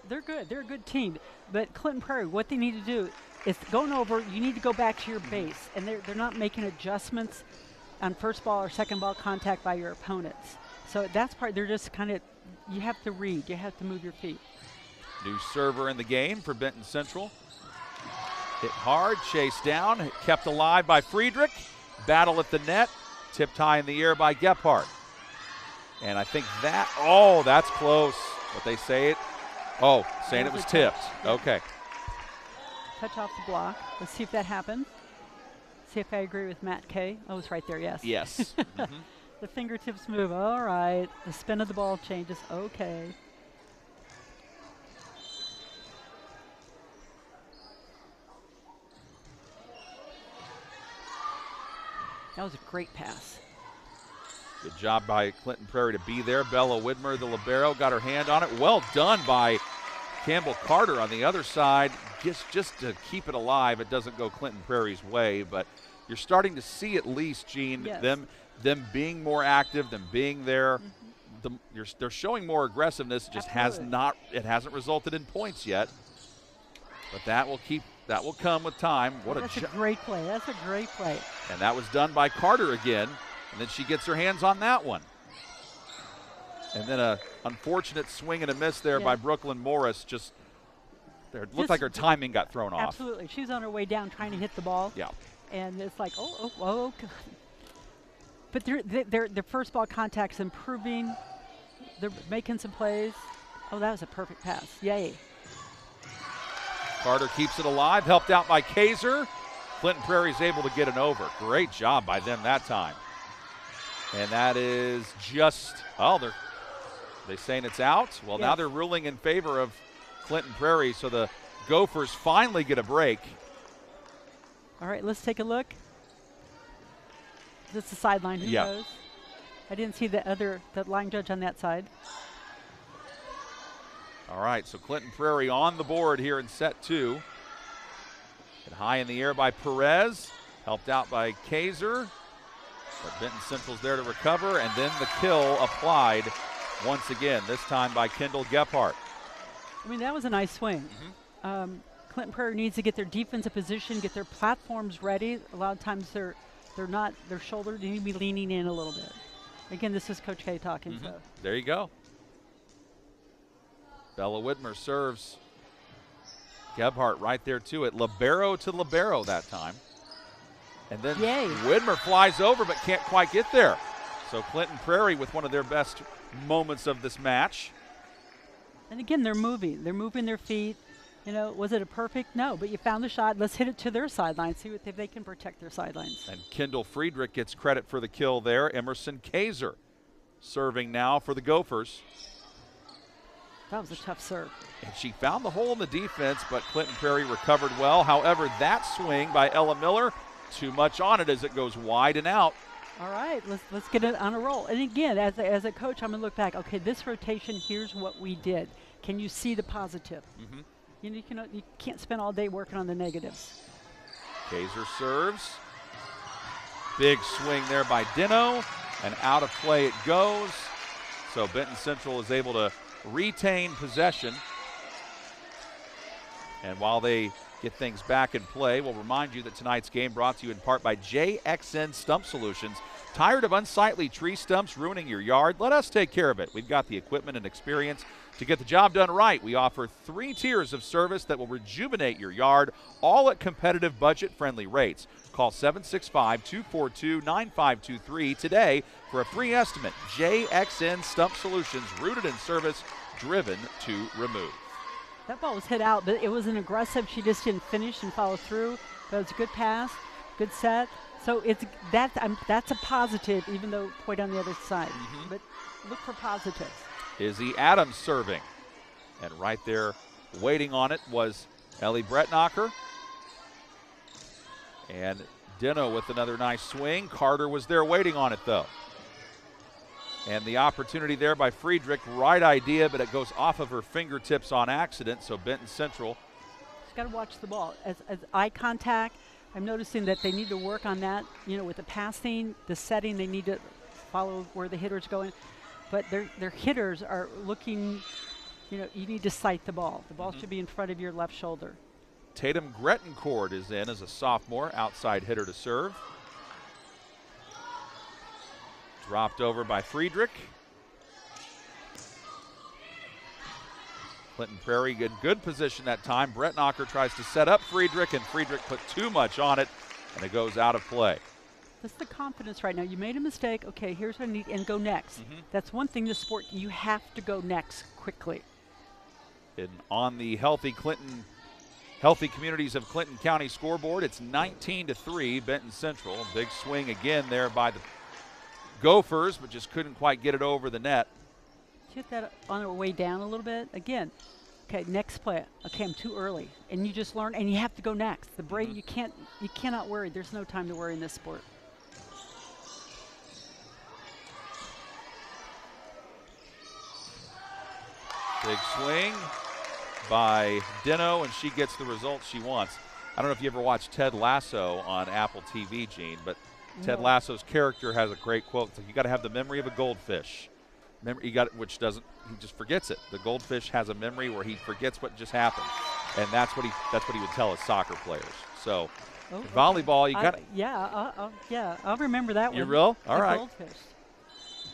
They're good. They're a good team. But Clinton Prairie, what they need to do is going over, you need to go back to your base. And they're not making adjustments on first ball or second ball contact by your opponents. So that's part, they're just kind of, you have to read. You have to move your feet. New server in the game for Benton Central. Hit hard, chased down, kept alive by Friedrich. Battle at the net, tipped high in the air by Gephardt. And I think that's close. But they say it. Oh, saying it was tipped. Yeah. Okay. Touch off the block. Let's see if that happened. See if I agree with Matt K. Oh, it's right there, yes. Yes. The fingertips move. All right. The spin of the ball changes. Okay. That was a great pass. Good job by Clinton Prairie to be there. Bella Widmer, the libero, got her hand on it. Well done by Campbell Carter on the other side. Just to keep it alive. It doesn't go Clinton Prairie's way, but you're starting to see at least, Gene, yes, them being more active, them being there. They're showing more aggressiveness. It just hasn't resulted in points yet. But that will come with time. That's a great play. That's a great play. And that was done by Carter again. And then she gets her hands on that one. And then a unfortunate swing and a miss there by Brooklyn Morris. It looked like her timing got thrown off. Absolutely. She was on her way down trying to hit the ball. Yeah. And it's like, oh. But their first ball contact's improving. They're making some plays. Oh, that was a perfect pass. Yay. Carter keeps it alive, helped out by Kaiser. Clinton Prairie's able to get it over. Great job by them that time. And that is just, they're saying it's out. Well, now they're ruling in favor of Clinton Prairie, so the Gophers finally get a break. All right, let's take a look. Is this the sideline? Who knows? I didn't see the line judge on that side. All right, so Clinton Prairie on the board here in set 2. Hit high in the air by Perez, helped out by Kaiser. But Benton Central's there to recover, and then the kill applied once again, this time by Kendall Gephardt. I mean, that was a nice swing. Clinton Prairie needs to get their defensive position, get their platforms ready. A lot of times their shoulder, they need to be leaning in a little bit. Again, this is Coach K talking. So. There you go. Bella Widmer serves. Gebhardt right there to it. Libero to libero that time. And then Yay. Widmer flies over but can't quite get there. So Clinton Prairie with one of their best moments of this match. And again, they're moving. They're moving their feet. You know, was it a perfect? No, but you found the shot. Let's hit it to their sideline, see if they can protect their sidelines. And Kendall Friedrich gets credit for the kill there. Emerson Kaiser serving now for the Gophers. That was a tough serve. And she found the hole in the defense, but Clinton Prairie recovered well. However, that swing by Ella Miller, too much on it as it goes wide and out. All right, let's get it on a roll. And again, as a coach, I'm going to look back. Okay, this rotation, here's what we did. Can you see the positive? Mm-hmm. You can't spend all day working on the negatives. Kaiser serves. Big swing there by Dino, and out of play it goes. So Benton Central is able to retain possession. And while they get things back in play, we'll remind you that tonight's game brought to you in part by JXN Stump Solutions. Tired of unsightly tree stumps ruining your yard? Let us take care of it. We've got the equipment and experience to get the job done right. We offer 3 tiers of service that will rejuvenate your yard, all at competitive, budget-friendly rates. Call 765-242-9523 today for a free estimate. JXN Stump Solutions, rooted in service, driven to remove. That ball was hit out, but it was an aggressive. She just didn't finish and follow through. But it was a good pass, good set. So that's a positive, even though point on the other side. Mm-hmm. But look for positives. Izzy Adams serving. And right there waiting on it was Ellie Brettnacher. And Dino with another nice swing. Carter was there waiting on it, though. And the opportunity there by Friedrich, right idea, but it goes off of her fingertips on accident, so Benton Central. She's got to watch the ball. As eye contact, I'm noticing that they need to work on that, with the passing, the setting, they need to follow where the hitter's going. But their hitters are looking, you need to sight the ball. The ball should be in front of your left shoulder. Tatum Grettencourt is in as a sophomore, outside hitter to serve. Dropped over by Friedrich. Clinton Prairie in good position that time. Brettnacher tries to set up Friedrich, and Friedrich put too much on it, and it goes out of play. That's the confidence right now. You made a mistake. Okay, here's what I need, and go next. That's one thing in the sport. You have to go next quickly. And on the Healthy Communities of Clinton County scoreboard, it's 19-3, Benton Central. Big swing again there by the Gophers, but just couldn't quite get it over the net. Hit that on our way down a little bit. Again, okay, next play. Okay, I'm too early. And you just learn, and you have to go next. The break, you cannot worry. There's no time to worry in this sport. Big swing by Dino, and she gets the result she wants. I don't know if you ever watched Ted Lasso on Apple TV, Gene, but Ted Lasso's character has a great quote. It's like, you got to have the memory of a goldfish. He just forgets it. The goldfish has a memory where he forgets what just happened, and that's what he would tell his soccer players. So, volleyball, you got. I'll remember that one. You will? All right. Goldfish.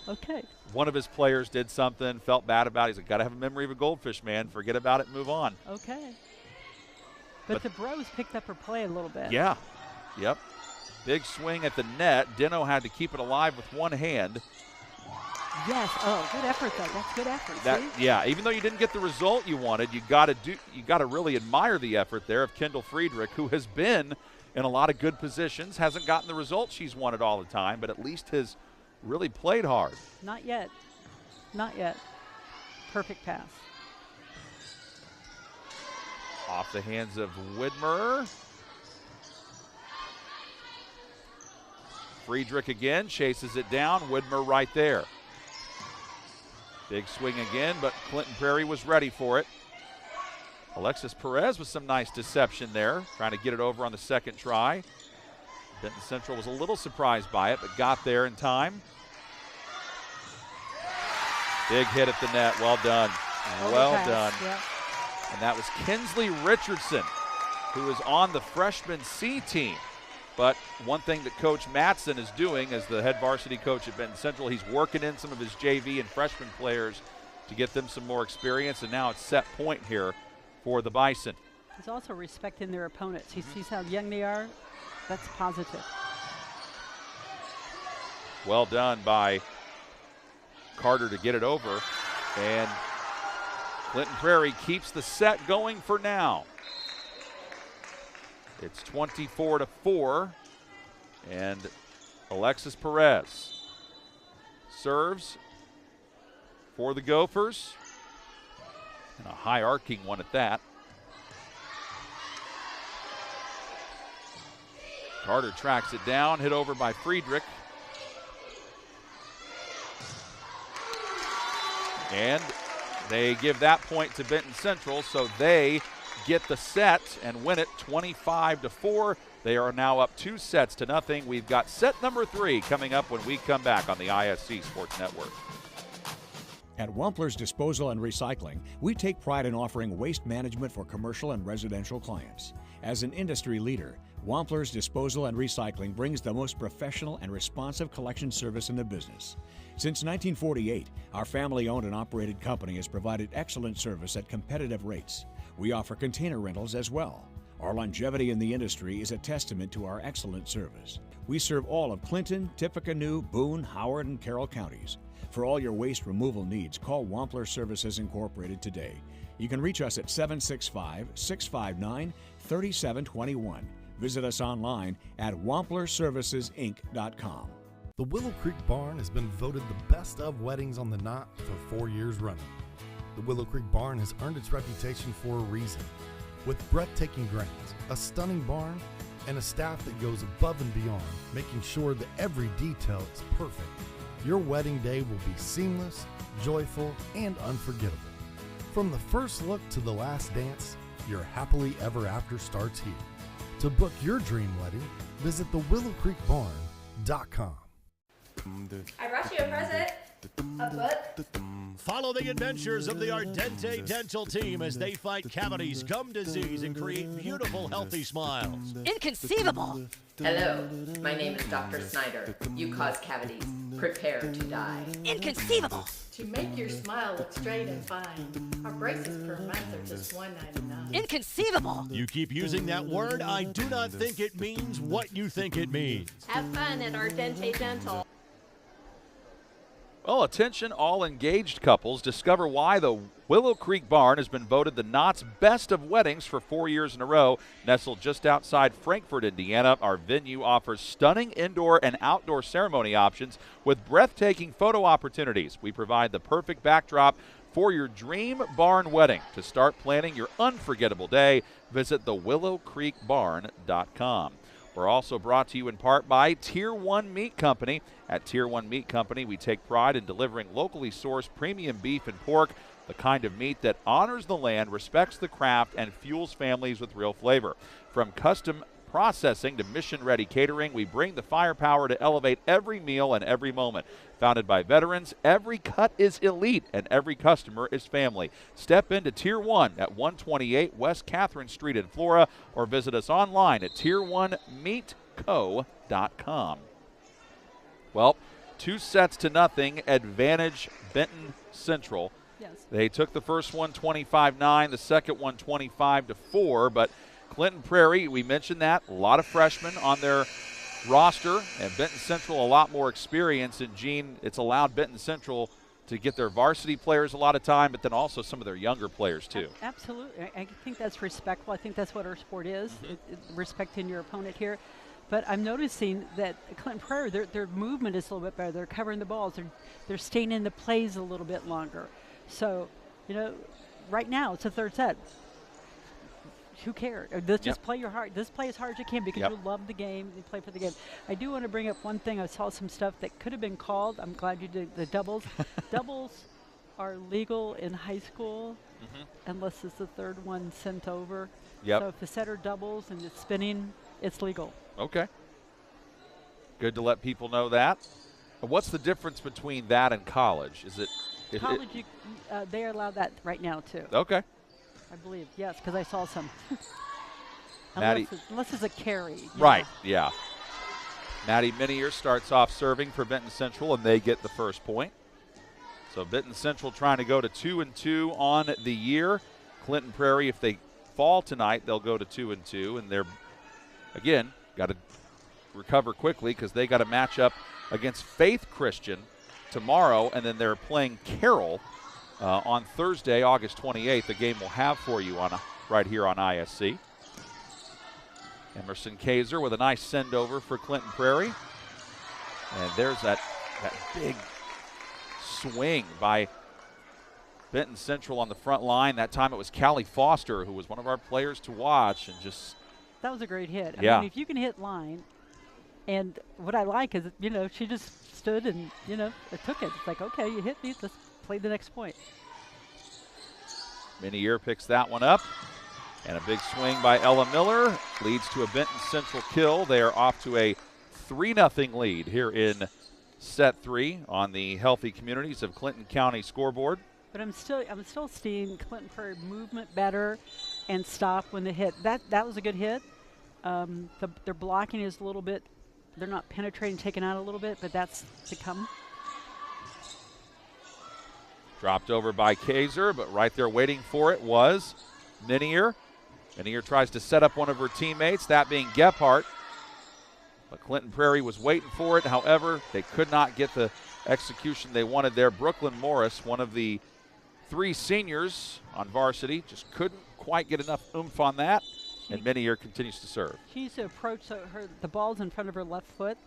Okay. One of his players did something, felt bad about it. He's like, got to have a memory of a goldfish, man. Forget about it, move on. Okay. But the Bros picked up her play a little bit. Yeah. Yep. Big swing at the net. Dino had to keep it alive with one hand. Yes. Oh, good effort though. That's good effort. Yeah. Even though you didn't get the result you wanted, you got to really admire the effort there of Kendall Friedrich, who has been in a lot of good positions, hasn't gotten the results she's wanted all the time, but at least has really played hard. Not yet. Not yet. Perfect pass. Off the hands of Widmer. Friedrich again chases it down. Widmer right there. Big swing again, but Clinton Prairie was ready for it. Alexis Perez with some nice deception there, trying to get it over on the second try. Benton Central was a little surprised by it, but got there in time. Big hit at the net. Well done. Well done. Yeah. And that was Kinsley Richardson, who is on the freshman C team. But one thing that Coach Matson is doing as the head varsity coach at Benton Central, he's working in some of his JV and freshman players to get them some more experience, and now it's set point here for the Bison. He's also respecting their opponents. He sees how young they are. That's positive. Well done by Carter to get it over. And Clinton Prairie keeps the set going for now. It's 24-4. And Alexis Perez serves for the Gophers. And a high arcing one at that. Carter tracks it down, hit over by Friedrich. And they give that point to Benton Central, so they get the set and win it 25-4. They are now up 2 sets to nothing. We've got set number 3 coming up when we come back on the ISC Sports Network. At Wampler's Disposal and Recycling, we take pride in offering waste management for commercial and residential clients. As an industry leader, Wampler's Disposal and Recycling brings the most professional and responsive collection service in the business. Since 1948, our family-owned and operated company has provided excellent service at competitive rates. We offer container rentals as well. Our longevity in the industry is a testament to our excellent service. We serve all of Clinton, Tippecanoe, Boone, Howard, and Carroll counties. For all your waste removal needs, call Wampler Services Incorporated today. You can reach us at 765-659-3721. Visit us online at wamplerservicesinc.com. The Willow Creek Barn has been voted the best of weddings on the Knot for 4 years running. The Willow Creek Barn has earned its reputation for a reason. With breathtaking grounds, a stunning barn, and a staff that goes above and beyond, making sure that every detail is perfect, your wedding day will be seamless, joyful, and unforgettable. From the first look to the last dance, your happily ever after starts here. To book your dream wedding, visit thewillowcreekbarn.com. I brought you a present. A book. Follow the adventures of the Ardente Dental team as they fight cavities, gum disease, and create beautiful, healthy smiles. Inconceivable. Hello, my name is Dr. Snyder. You cause cavities. Prepare to die. Inconceivable. To make your smile look straight and fine, our braces per month are just $1.99. Inconceivable. You keep using that word, I do not think it means what you think it means. Have fun at Ardente Dental. Well, attention all engaged couples. Discover why the Willow Creek Barn has been voted the Knot's best of weddings for 4 years in a row. Nestled just outside Frankfort, Indiana, our venue offers stunning indoor and outdoor ceremony options with breathtaking photo opportunities. We provide the perfect backdrop for your dream barn wedding. To start planning your unforgettable day, visit thewillowcreekbarn.com. We're also brought to you in part by Tier 1 Meat Company. At Tier 1 Meat Company, we take pride in delivering locally sourced premium beef and pork, the kind of meat that honors the land, respects the craft, and fuels families with real flavor. From custom processing to mission-ready catering, we bring the firepower to elevate every meal and every moment. Founded by veterans, every cut is elite and every customer is family. Step into Tier 1 at 128 West Catherine Street in Flora or visit us online at tier1meatco.com. Well, 2 sets to nothing, advantage Benton Central. Yes. They took the first one 25-9, the second one 25-4, but Clinton Prairie, we mentioned that, a lot of freshmen on their roster, and Benton Central a lot more experience. And Gene, it's allowed Benton Central to get their varsity players a lot of time, but then also some of their younger players too. Absolutely. I think that's respectful. I think that's what our sport is, respecting your opponent here. But I'm noticing that Clinton Prairie, their movement is a little bit better. They're covering the balls. They're staying in the plays a little bit longer. So, right now it's a third set. Who cares? Let's just play your heart. Just play as hard as you can because you love the game. You play for the game. I do want to bring up one thing. I saw some stuff that could have been called. I'm glad you did the doubles. Doubles are legal in high school unless it's the third one sent over. Yep. So if the setter doubles and it's spinning, it's legal. Okay. Good to let people know that. What's the difference between that and college? Is it college? They allow that right now too. Okay. I believe, yes, because I saw some. Unless it's a carry. Right, yeah. Maddie Minier starts off serving for Benton Central, and they get the first point. So Benton Central trying to go to 2-2 on the year. Clinton Prairie, if they fall tonight, they'll go to 2-2, and they're, again, got to recover quickly because they got to match up against Faith Christian tomorrow, and then they're playing Carroll on Thursday, August 28th. A game we'll have for you right here on ISC. Emerson Kaiser with a nice send-over for Clinton Prairie. And there's that big swing by Benton Central on the front line. That time it was Callie Foster, who was one of our players to watch, and just... That was a great hit. I Yeah. mean, if you can hit line, and what I like is, she just stood and, it took it. It's like, okay, you hit me, let's play the next point. Minier picks that one up. And a big swing by Ella Miller leads to a Benton Central kill. They are off to a 3-0 lead here in set 3 on the Healthy Communities of Clinton County scoreboard. But I'm still seeing Clinton Prairie movement better and stop when they hit. That was a good hit. Their blocking is a little bit, they're not penetrating, taking out a little bit, but that's to come. Dropped over by Kaiser, but right there waiting for it was Minier. Minier tries to set up one of her teammates, that being Gephardt. But Clinton Prairie was waiting for it. However, they could not get the execution they wanted there. Brooklyn Morris, one of the 3 seniors on varsity, just couldn't quite get enough oomph on that. And Minier continues to serve. She needs to approach the ball's in front of her left foot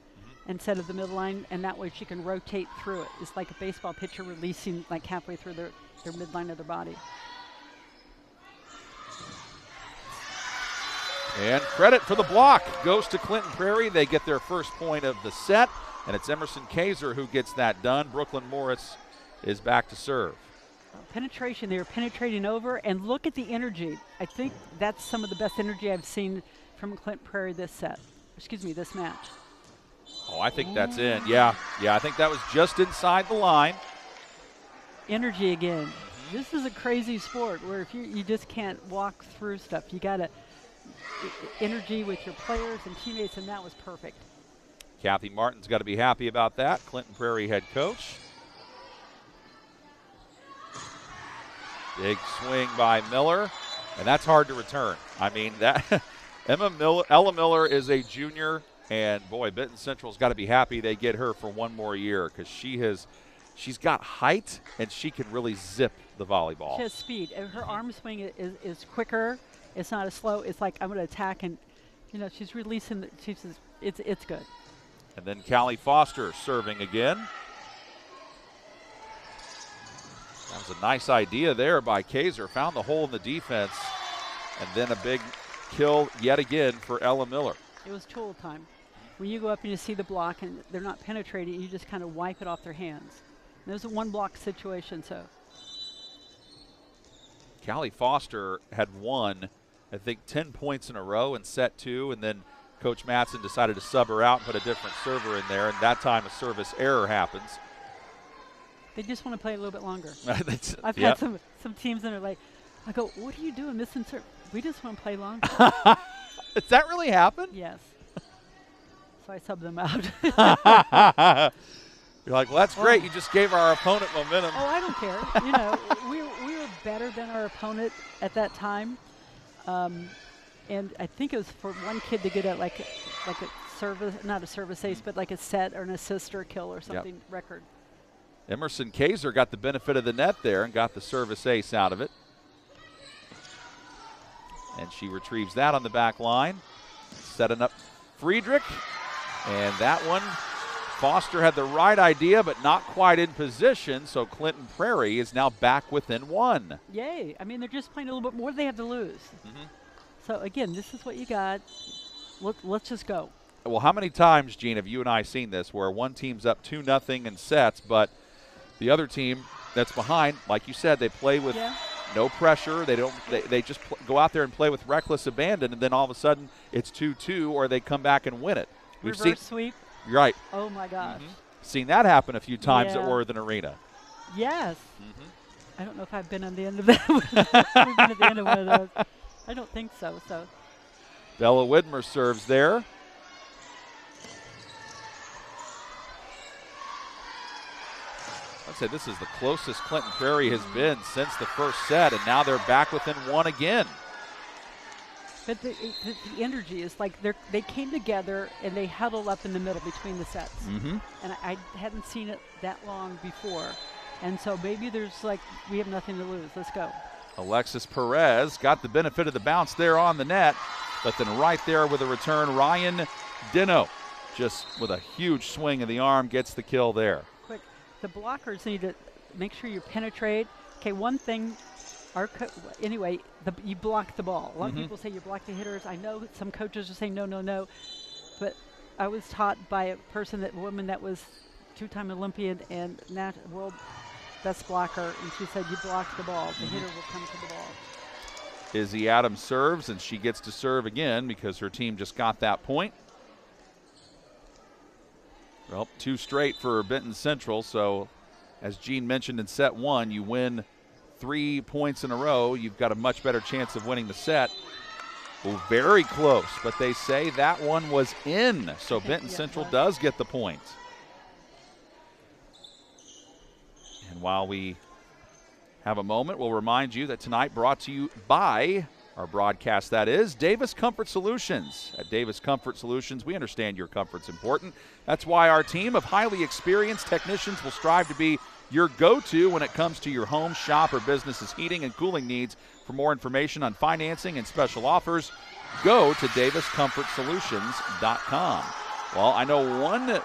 instead of the middle line, and that way she can rotate through it. It's like a baseball pitcher releasing like halfway through their midline of their body. And credit for the block goes to Clinton Prairie. They get their first point of the set, and it's Emerson Kaiser who gets that done. Brooklyn Morris is back to serve. Penetration, they were penetrating over, and look at the energy. I think that's some of the best energy I've seen from Clinton Prairie this match. Oh, I think that's in. Yeah, I think that was just inside the line. Energy again. This is a crazy sport where if you just can't walk through stuff. You got to energy with your players and teammates, and that was perfect. Kathy Martin's got to be happy about that, Clinton Prairie head coach. Big swing by Miller, and that's hard to return. I mean, that Ella Miller is a junior, and boy, Benton Central's got to be happy they get her for one more year because she's got height and she can really zip the volleyball. She has speed. Her arm swing is quicker. It's not as slow. It's like I'm going to attack, and she's releasing. It's good. And then Callie Foster serving again. That was a nice idea there by Kaiser. Found the hole in the defense, and then a big kill yet again for Ella Miller. It was tool time. When you go up and you see the block and they're not penetrating, you just kind of wipe it off their hands. And there's a one-block situation, so. Callie Foster had won, I think, 10 points in a row in set 2, and then Coach Matson decided to sub her out and put a different server in there, and that time a service error happens. They just want to play a little bit longer. I've had some teams that are like, I go, what are you doing missing serve? We just want to play longer. Does that really happen? Yes. So I subbed them out. You're like, well, that's great. You just gave our opponent momentum. Oh, I don't care. We were better than our opponent at that time. And I think it was for one kid to get a service, not a service ace, but like a set or an assist or a kill or something record. Emerson Kaiser got the benefit of the net there and got the service ace out of it. And she retrieves that on the back line. Setting up Friedrich. And that one, Foster had the right idea, but not quite in position. So Clinton Prairie is now back within 1. Yay. I mean, they're just playing a little bit more. They have to lose. Mm-hmm. So, again, this is what you got. Let's just go. Well, how many times, Gene, have you and I seen this where one team's up 2-0 in sets, but the other team that's behind, like you said, they play with no pressure. They just go out there and play with reckless abandon, and then all of a sudden it's 2-2, or they come back and win it. Reverse sweep. Right. Oh my gosh. Mm-hmm. Seen that happen a few times at Worthing Arena. Yes. Mm-hmm. I don't know if I've been on the end of that. We've been at the end of one of those. I don't think so. Bella Widmer serves there. I'd say this is the closest Clinton Prairie has been since the first set, and now they're back within 1 again. But the energy is like they came together and they huddled up in the middle between the sets. Mm-hmm. And I hadn't seen it that long before. And so maybe there's like, we have nothing to lose. Let's go. Alexis Perez got the benefit of the bounce there on the net, but then right there with a return, Ryan Dino, just with a huge swing of the arm, gets the kill there. Quick, the blockers need to make sure you penetrate. Okay, one thing, you block the ball. A lot of people say you block the hitters. I know some coaches are saying no, but I was taught by a woman that was two-time Olympian and world best blocker, and she said you block the ball. The hitter will come to the ball. Izzy Adams serves, and she gets to serve again because her team just got that point. Well, 2 straight for Benton Central, so as Gene mentioned in set 1, you win 3 points in a row, you've got a much better chance of winning the set. Well, very close, but they say that one was in, so Benton Central does get the point. And while we have a moment, we'll remind you that tonight brought to you by our broadcast, that is, Davis Comfort Solutions. At Davis Comfort Solutions, we understand your comfort's important. That's why our team of highly experienced technicians will strive to be your go-to when it comes to your home, shop, or business's heating and cooling needs. For more information on financing and special offers, go to daviscomfortsolutions.com. Well, I know one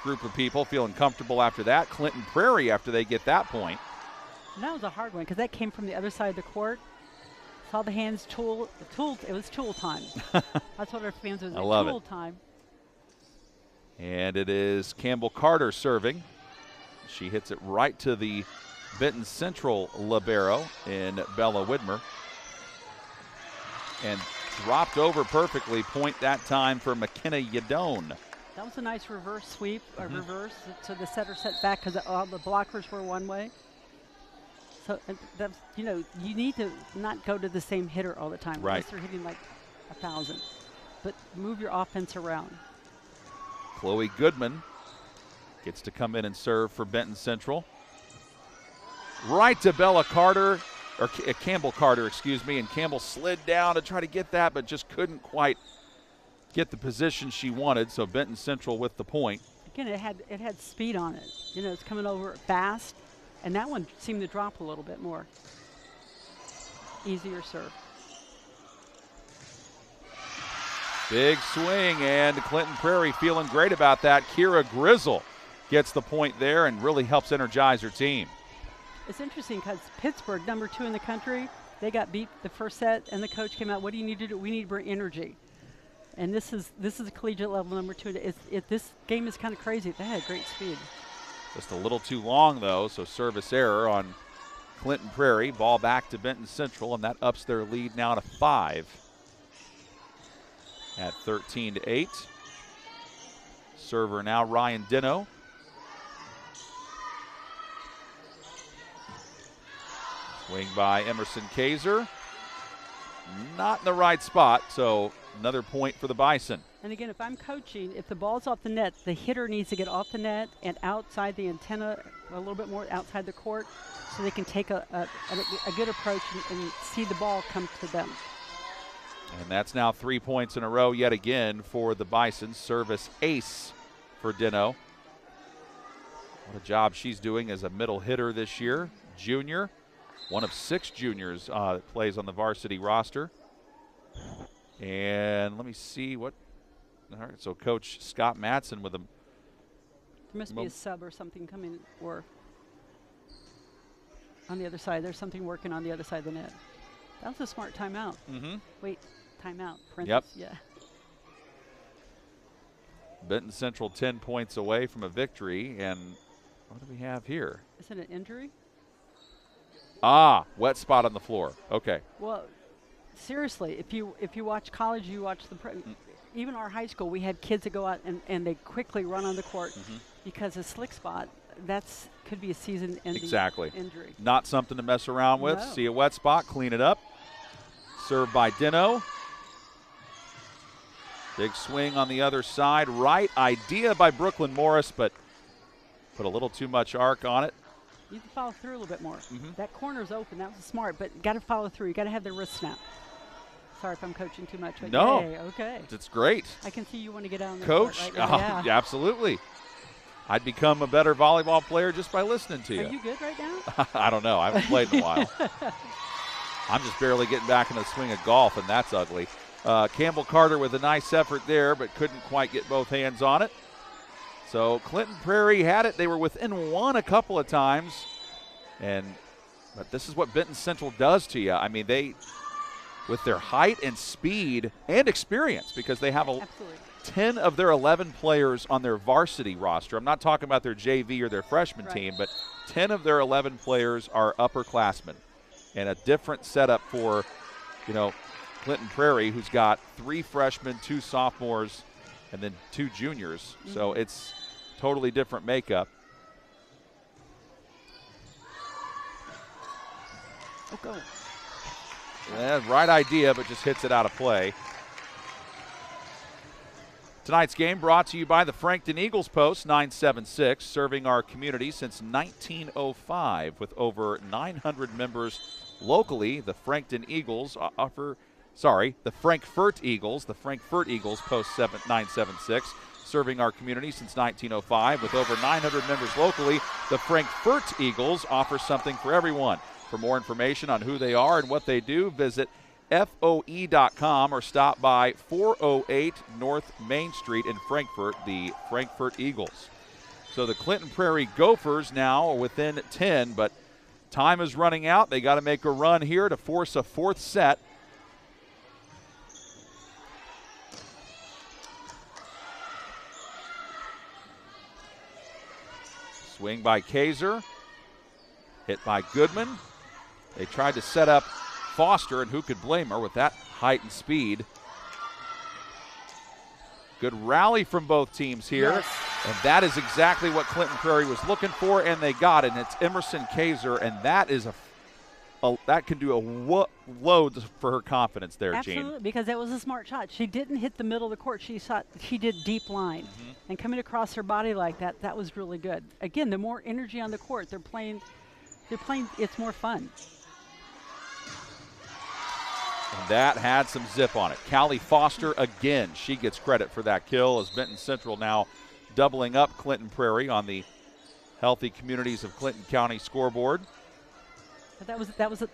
group of people feeling comfortable after that, Clinton Prairie, after they get that point. And that was a hard one because that came from the other side of the court. Saw the hands it was tool time. That's what our fans was. I love tool it. Time. And it is Campbell Carter serving. She hits it right to the Benton Central libero in Bella Widmer. And dropped over perfectly. Point that time for McKenna Yadone. That was a nice reverse sweep, reverse, so the setter set back because all the blockers were one way. So, that's, you need to not go to the same hitter all the time. Right. Unless they're hitting like 1,000. But move your offense around. Chloe Goodman gets to come in and serve for Benton Central. Right to Bella Carter, or Campbell Carter, excuse me, and Campbell slid down to try to get that, but just couldn't quite get the position she wanted, so Benton Central with the point. Again, it had speed on it. It's coming over fast, and that one seemed to drop a little bit more. Easier serve. Big swing, and Clinton Prairie feeling great about that. Kira Grizzle gets the point there and really helps energize her team. It's interesting because Pittsburgh, number 2 in the country, they got beat the first set, and the coach came out, what do you need to do? We need to bring energy. And this is a collegiate level number 2. This game is kind of crazy. They had great speed. Just a little too long, though, so service error on Clinton Prairie. Ball back to Benton Central, and that ups their lead now to 5 at 13-8. Server now Ryan Dino. Swing by Emerson Kaiser. Not in the right spot, so another point for the Bison. And again, if I'm coaching, if the ball's off the net, the hitter needs to get off the net and outside the antenna, a little bit more outside the court, so they can take a good approach and see the ball come to them. And that's now 3 points in a row yet again for the Bison. Service ace for Dino. What a job she's doing as a middle hitter this year. Junior, one of 6 juniors that plays on the varsity roster. And let me see what. All right, so Coach Scott Matson with him. There must be a sub or something coming, or on the other side. There's something working on the other side of the net. That was a smart timeout. Wait, timeout. Yep. Yeah. Benton Central 10 points away from a victory. And what do we have here? Is it an injury? Wet spot on the floor. Okay. Well, seriously, if you watch college, you watch even our high school, we had kids that go out and they quickly run on the court because a slick spot, could be a season-ending injury. Not something to mess around with. No. See a wet spot, clean it up. Served by Dino. Big swing on the other side. Right idea by Brooklyn Morris, but put a little too much arc on it. You need to follow through a little bit more. That corner's open. That was smart, but got to follow through. You got to have the wrist snap. Sorry if I'm coaching too much. But No. yay, okay. It's great. I can see you want to get out on the Coach, court right now. Yeah. absolutely. I'd become a better volleyball player just by listening to you. Are you good right now? I don't know. I haven't played in a while. I'm just barely getting back in the swing of golf, and that's ugly. Campbell Carter with a nice effort there, but couldn't quite get both hands on it. So Clinton Prairie had it. They were within one a couple of times. But this is what Benton Central does to you. I mean, they, with their height and speed and experience, because they have 10 of their 11 players on their varsity roster. I'm not talking about their JV or their freshman team, but 10 of their 11 players are upperclassmen. And a different setup for, Clinton Prairie, who's got 3 freshmen, 2 sophomores, and then 2 juniors. Mm-hmm. So it's totally different makeup. Oh, go. Yeah, right idea, but just hits it out of play. Tonight's game brought to you by the Frankton Eagles Post 976, serving our community since 1905 with over 900 members locally. The Frankfurt Eagles Post 976, serving our community since 1905 with over 900 members locally. The Frankfurt Eagles offer something for everyone. For more information on who they are and what they do, visit FOE.com or stop by 408 North Main Street in Frankfurt, the Frankfurt Eagles. So the Clinton Prairie Gophers now are within 10, but time is running out. They got to make a run here to force a 4th set. Swing by Kaiser, hit by Goodman. They tried to set up Foster, and who could blame her with that height and speed. Good rally from both teams here. Yes. And that is exactly what Clinton Prairie was looking for, and they got it. And it's Emerson Kaiser, and that is that can do a load for her confidence there, Absolutely, Gene. because that was a smart shot. She didn't hit the middle of the court. She did deep line. Mm-hmm. And coming across her body like that was really good. Again, the more energy on the court, they're playing, it's more fun. And that had some zip on it. Callie Foster again. She gets credit for that kill as Benton Central now doubling up Clinton Prairie on the Healthy Communities of Clinton County scoreboard. But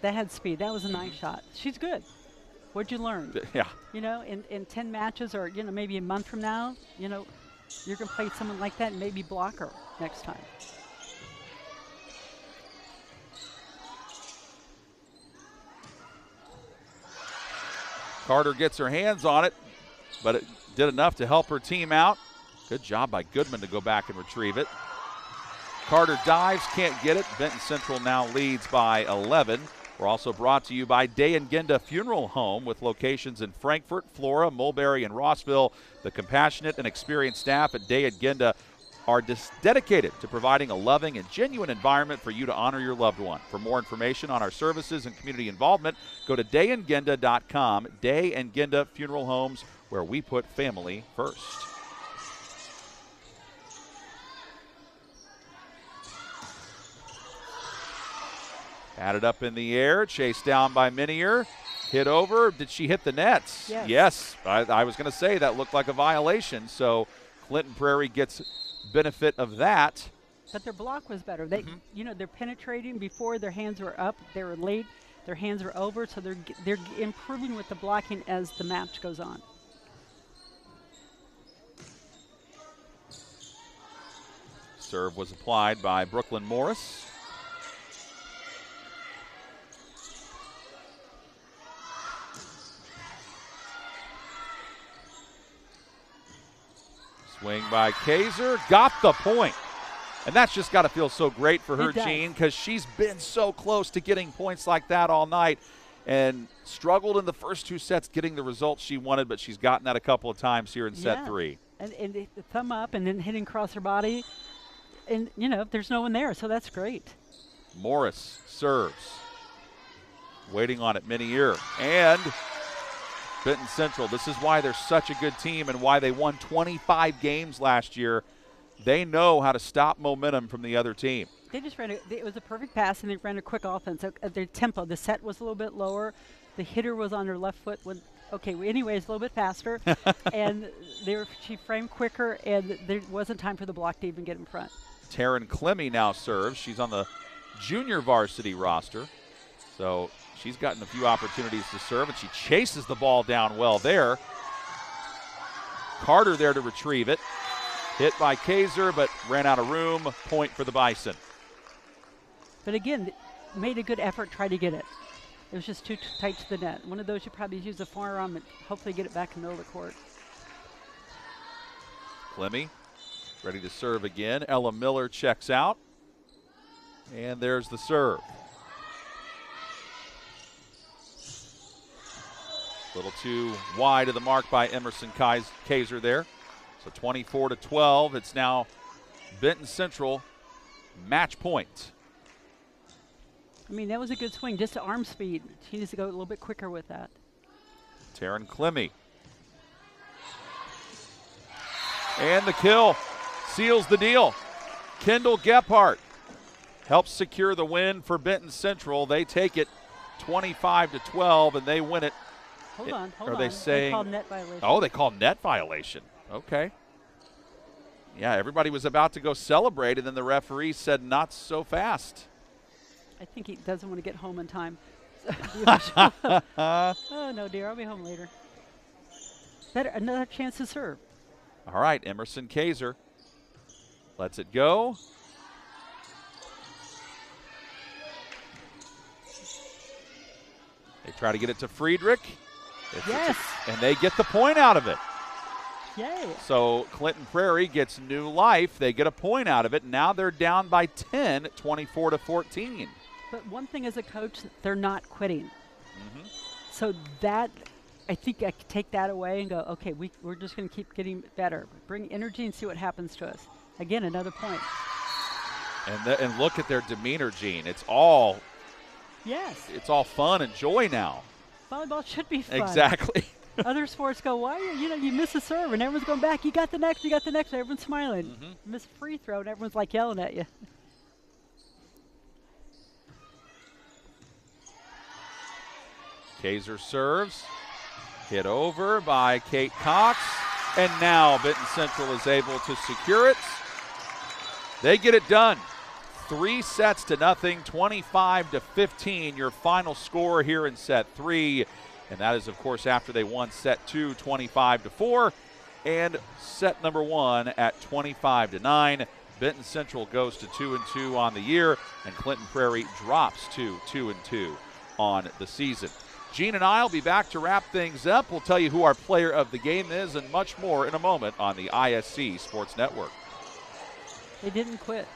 that had speed. That was a nice shot. She's good. What'd you learn? Yeah. In 10 matches or maybe a month from now, you're going to play someone like that and maybe block her next time. Carter gets her hands on it, but it did enough to help her team out. Good job by Goodman to go back and retrieve it. Carter dives, can't get it. Benton Central now leads by 11. We're also brought to you by Day and Ginda Funeral Home with locations in Frankfurt, Flora, Mulberry, and Rossville. The compassionate and experienced staff at Day and Ginda are dedicated to providing a loving and genuine environment for you to honor your loved one. For more information on our services and community involvement, go to dayandginda.com. Day and Ginda Funeral Homes, where we put family first. Batted up in the air, chased down by Minier, hit over. Did she hit the nets? Yes. I was going to say that looked like a violation, so Clinton Prairie gets benefit of that. But their block was better. They, they're penetrating before their hands were up. They were late. Their hands were over, so they're improving with the blocking as the match goes on. Serve was applied by Brooklyn Morris. Swing by Kaiser, got the point. And that's just got to feel so great for her, Jean, because she's been so close to getting points like that all night and struggled in the first 2 sets getting the results she wanted, but she's gotten that a couple of times here in set 3. And the thumb up and then hitting across her body. And, there's no one there, so that's great. Morris serves. Waiting on it, Minier. And Benton Central, this is why they're such a good team and why they won 25 games last year. They know how to stop momentum from the other team. They just it was a perfect pass, and they ran a quick offense. Their tempo, the set was a little bit lower, the hitter was on her left foot when. Okay, anyways, a little bit faster, and she framed quicker, and there wasn't time for the block to even get in front. Taryn Clemmy now serves. She's on the junior varsity roster, so she's gotten a few opportunities to serve, and she chases the ball down well there. Carter there to retrieve it. Hit by Kaiser, but ran out of room. Point for the Bison. But again, made a good effort trying to get it. It was just too tight to the net. One of those you probably use a forearm and hopefully get it back in the middle of the court. Clemmy ready to serve again. Ella Miller checks out. And there's the serve. A little too wide of the mark by Emerson Kaiser there. So 24-12. It's now Benton Central match point. I mean, that was a good swing, just to arm speed. She needs to go a little bit quicker with that. Taryn Clemmy. And the kill seals the deal. Kendall Gephardt helps secure the win for Benton Central. They take it 25-12, and they win it. Hold on. Are they saying? They called net violation. Oh, they called net violation. Okay. Yeah, everybody was about to go celebrate, and then the referee said, not so fast. I think he doesn't want to get home in time. Oh, no, dear. I'll be home later. Another chance to serve. All right, Emerson Kaiser lets it go. They try to get it to Friedrich. Yes. And they get the point out of it. Yay. So Clinton Prairie gets new life. They get a point out of it. Now they're down by 10, 24-14. But one thing as a coach, they're not quitting. Mm-hmm. So that, I think I could take that away and go, okay, we're just going to keep getting better. Bring energy and see what happens to us. Again, another point. And look at their demeanor, Gene. It's all fun and joy now. Volleyball should be fun. Exactly. Other sports go, why? You miss a serve and everyone's going back. You got the next. Everyone's smiling. Mm-hmm. Miss a free throw and everyone's like yelling at you. Kaiser serves. Hit over by Kate Cox. And now Benton Central is able to secure it. They get it done. 3-0, 25-15, your final score here in set 3. And that is, of course, after they won set 2, 25-4, and set number 1 at 25-9. Benton Central goes to 2-2 on the year, and Clinton Prairie drops to 2-2 on the season. Gene and I will be back to wrap things up. We'll tell you who our player of the game is and much more in a moment on the ISC Sports Network. They didn't quit.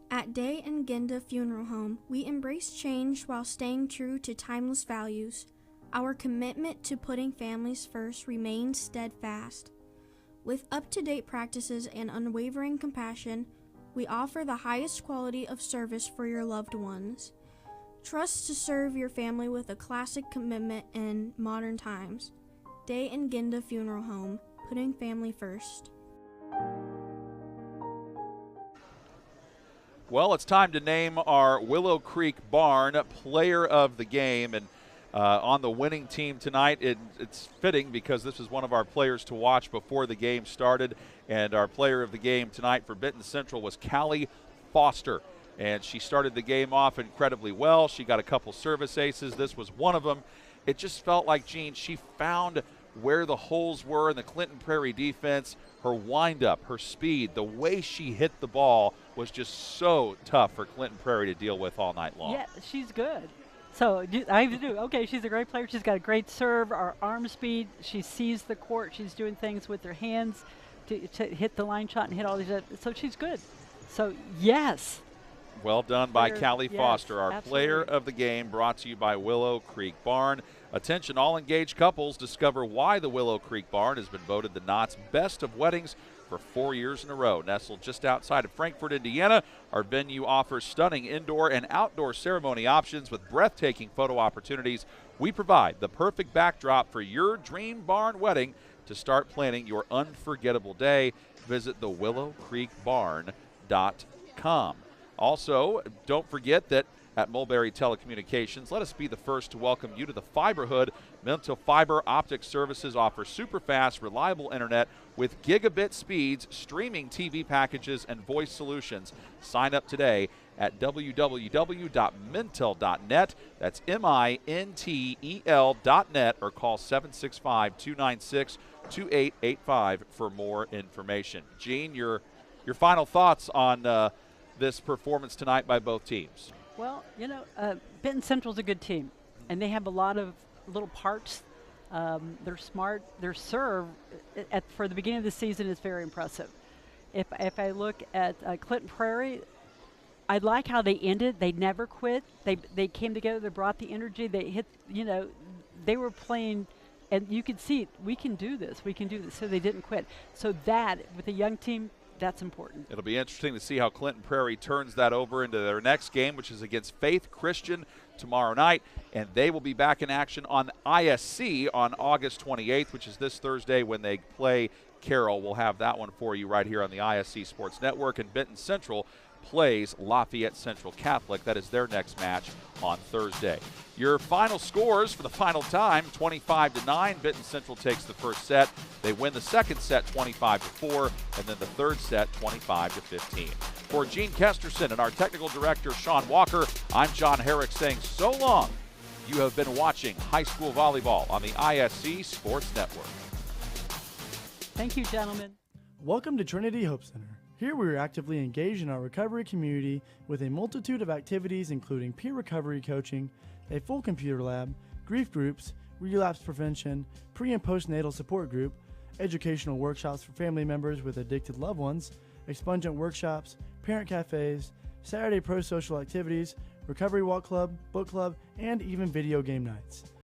At Day and Genda Funeral Home, we embrace change while staying true to timeless values. Our commitment to putting families first remains steadfast. With up-to-date practices and unwavering compassion, we offer the highest quality of service for your loved ones. Trust to serve your family with a classic commitment in modern times. Day and Genda Funeral Home, putting family first. Well, it's time to name our Willow Creek Barn player of the game. And on the winning team tonight, it's fitting because this is one of our players to watch before the game started. And our player of the game tonight for Benton Central was Callie Foster. And she started the game off incredibly well. She got a couple service aces. This was one of them. It just felt like, Gene, she found where the holes were in the Clinton Prairie defense. Her windup, her speed, the way she hit the ball was just so tough for Clinton Prairie to deal with all night long. Yeah, she's good. So I have to do, okay, she's a great player. She's got a great serve, our arm speed. She sees the court. She's doing things with her hands to hit the line shot and hit all these. So she's good. So, yes. Well done by Callie Foster, our absolutely. player of the game, brought to you by Willow Creek Barn. Attention, all engaged couples, discover why the Willow Creek Barn has been voted the Knott's Best of Weddings for 4 years in a row. Nestled just outside of Frankfort, Indiana, our venue offers stunning indoor and outdoor ceremony options with breathtaking photo opportunities. We provide the perfect backdrop for your dream barn wedding. To start planning your unforgettable day, visit thewillowcreekbarn.com. Also, don't forget that at Mulberry Telecommunications. Let us be the first to welcome you to the Fiberhood. Minto Fiber Optic Services offers super fast, reliable internet with gigabit speeds, streaming TV packages, and voice solutions. Sign up today at www.mintel.net. That's MINTEL.net, or call 765-296-2885 for more information. Gene, your final thoughts on this performance tonight by both teams? Well, Benton Central's a good team, and they have a lot of little parts. They're smart. Their serve for the beginning of the season is very impressive. If I look at Clinton Prairie, I like how they ended. They never quit. They came together. They brought the energy. They hit. They were playing, and you could see we can do this. We can do this. So they didn't quit. So that with a young team, that's important. It'll be interesting to see how Clinton Prairie turns that over into their next game, which is against Faith Christian tomorrow night, and they will be back in action on ISC on August 28th, which is this Thursday when they play Carroll. We'll have that one for you right here on the ISC Sports Network. And Benton Central plays Lafayette Central Catholic. That is their next match on Thursday. Your final scores for the final time: 25-9. Benton Central takes the first set. They win the second set 25-4, and then the third set 25-15. For Gene Kesterson and our technical director Sean Walker, I'm John Herrick saying so long. You have been watching high school volleyball on the ISC Sports Network. Thank you, gentlemen. Welcome to Trinity Hope Center. Here we are actively engaged in our recovery community with a multitude of activities including peer recovery coaching, a full computer lab, grief groups, relapse prevention, pre- and postnatal support group, educational workshops for family members with addicted loved ones, expungent workshops, parent cafes, Saturday pro-social activities, recovery walk club, book club, and even video game nights.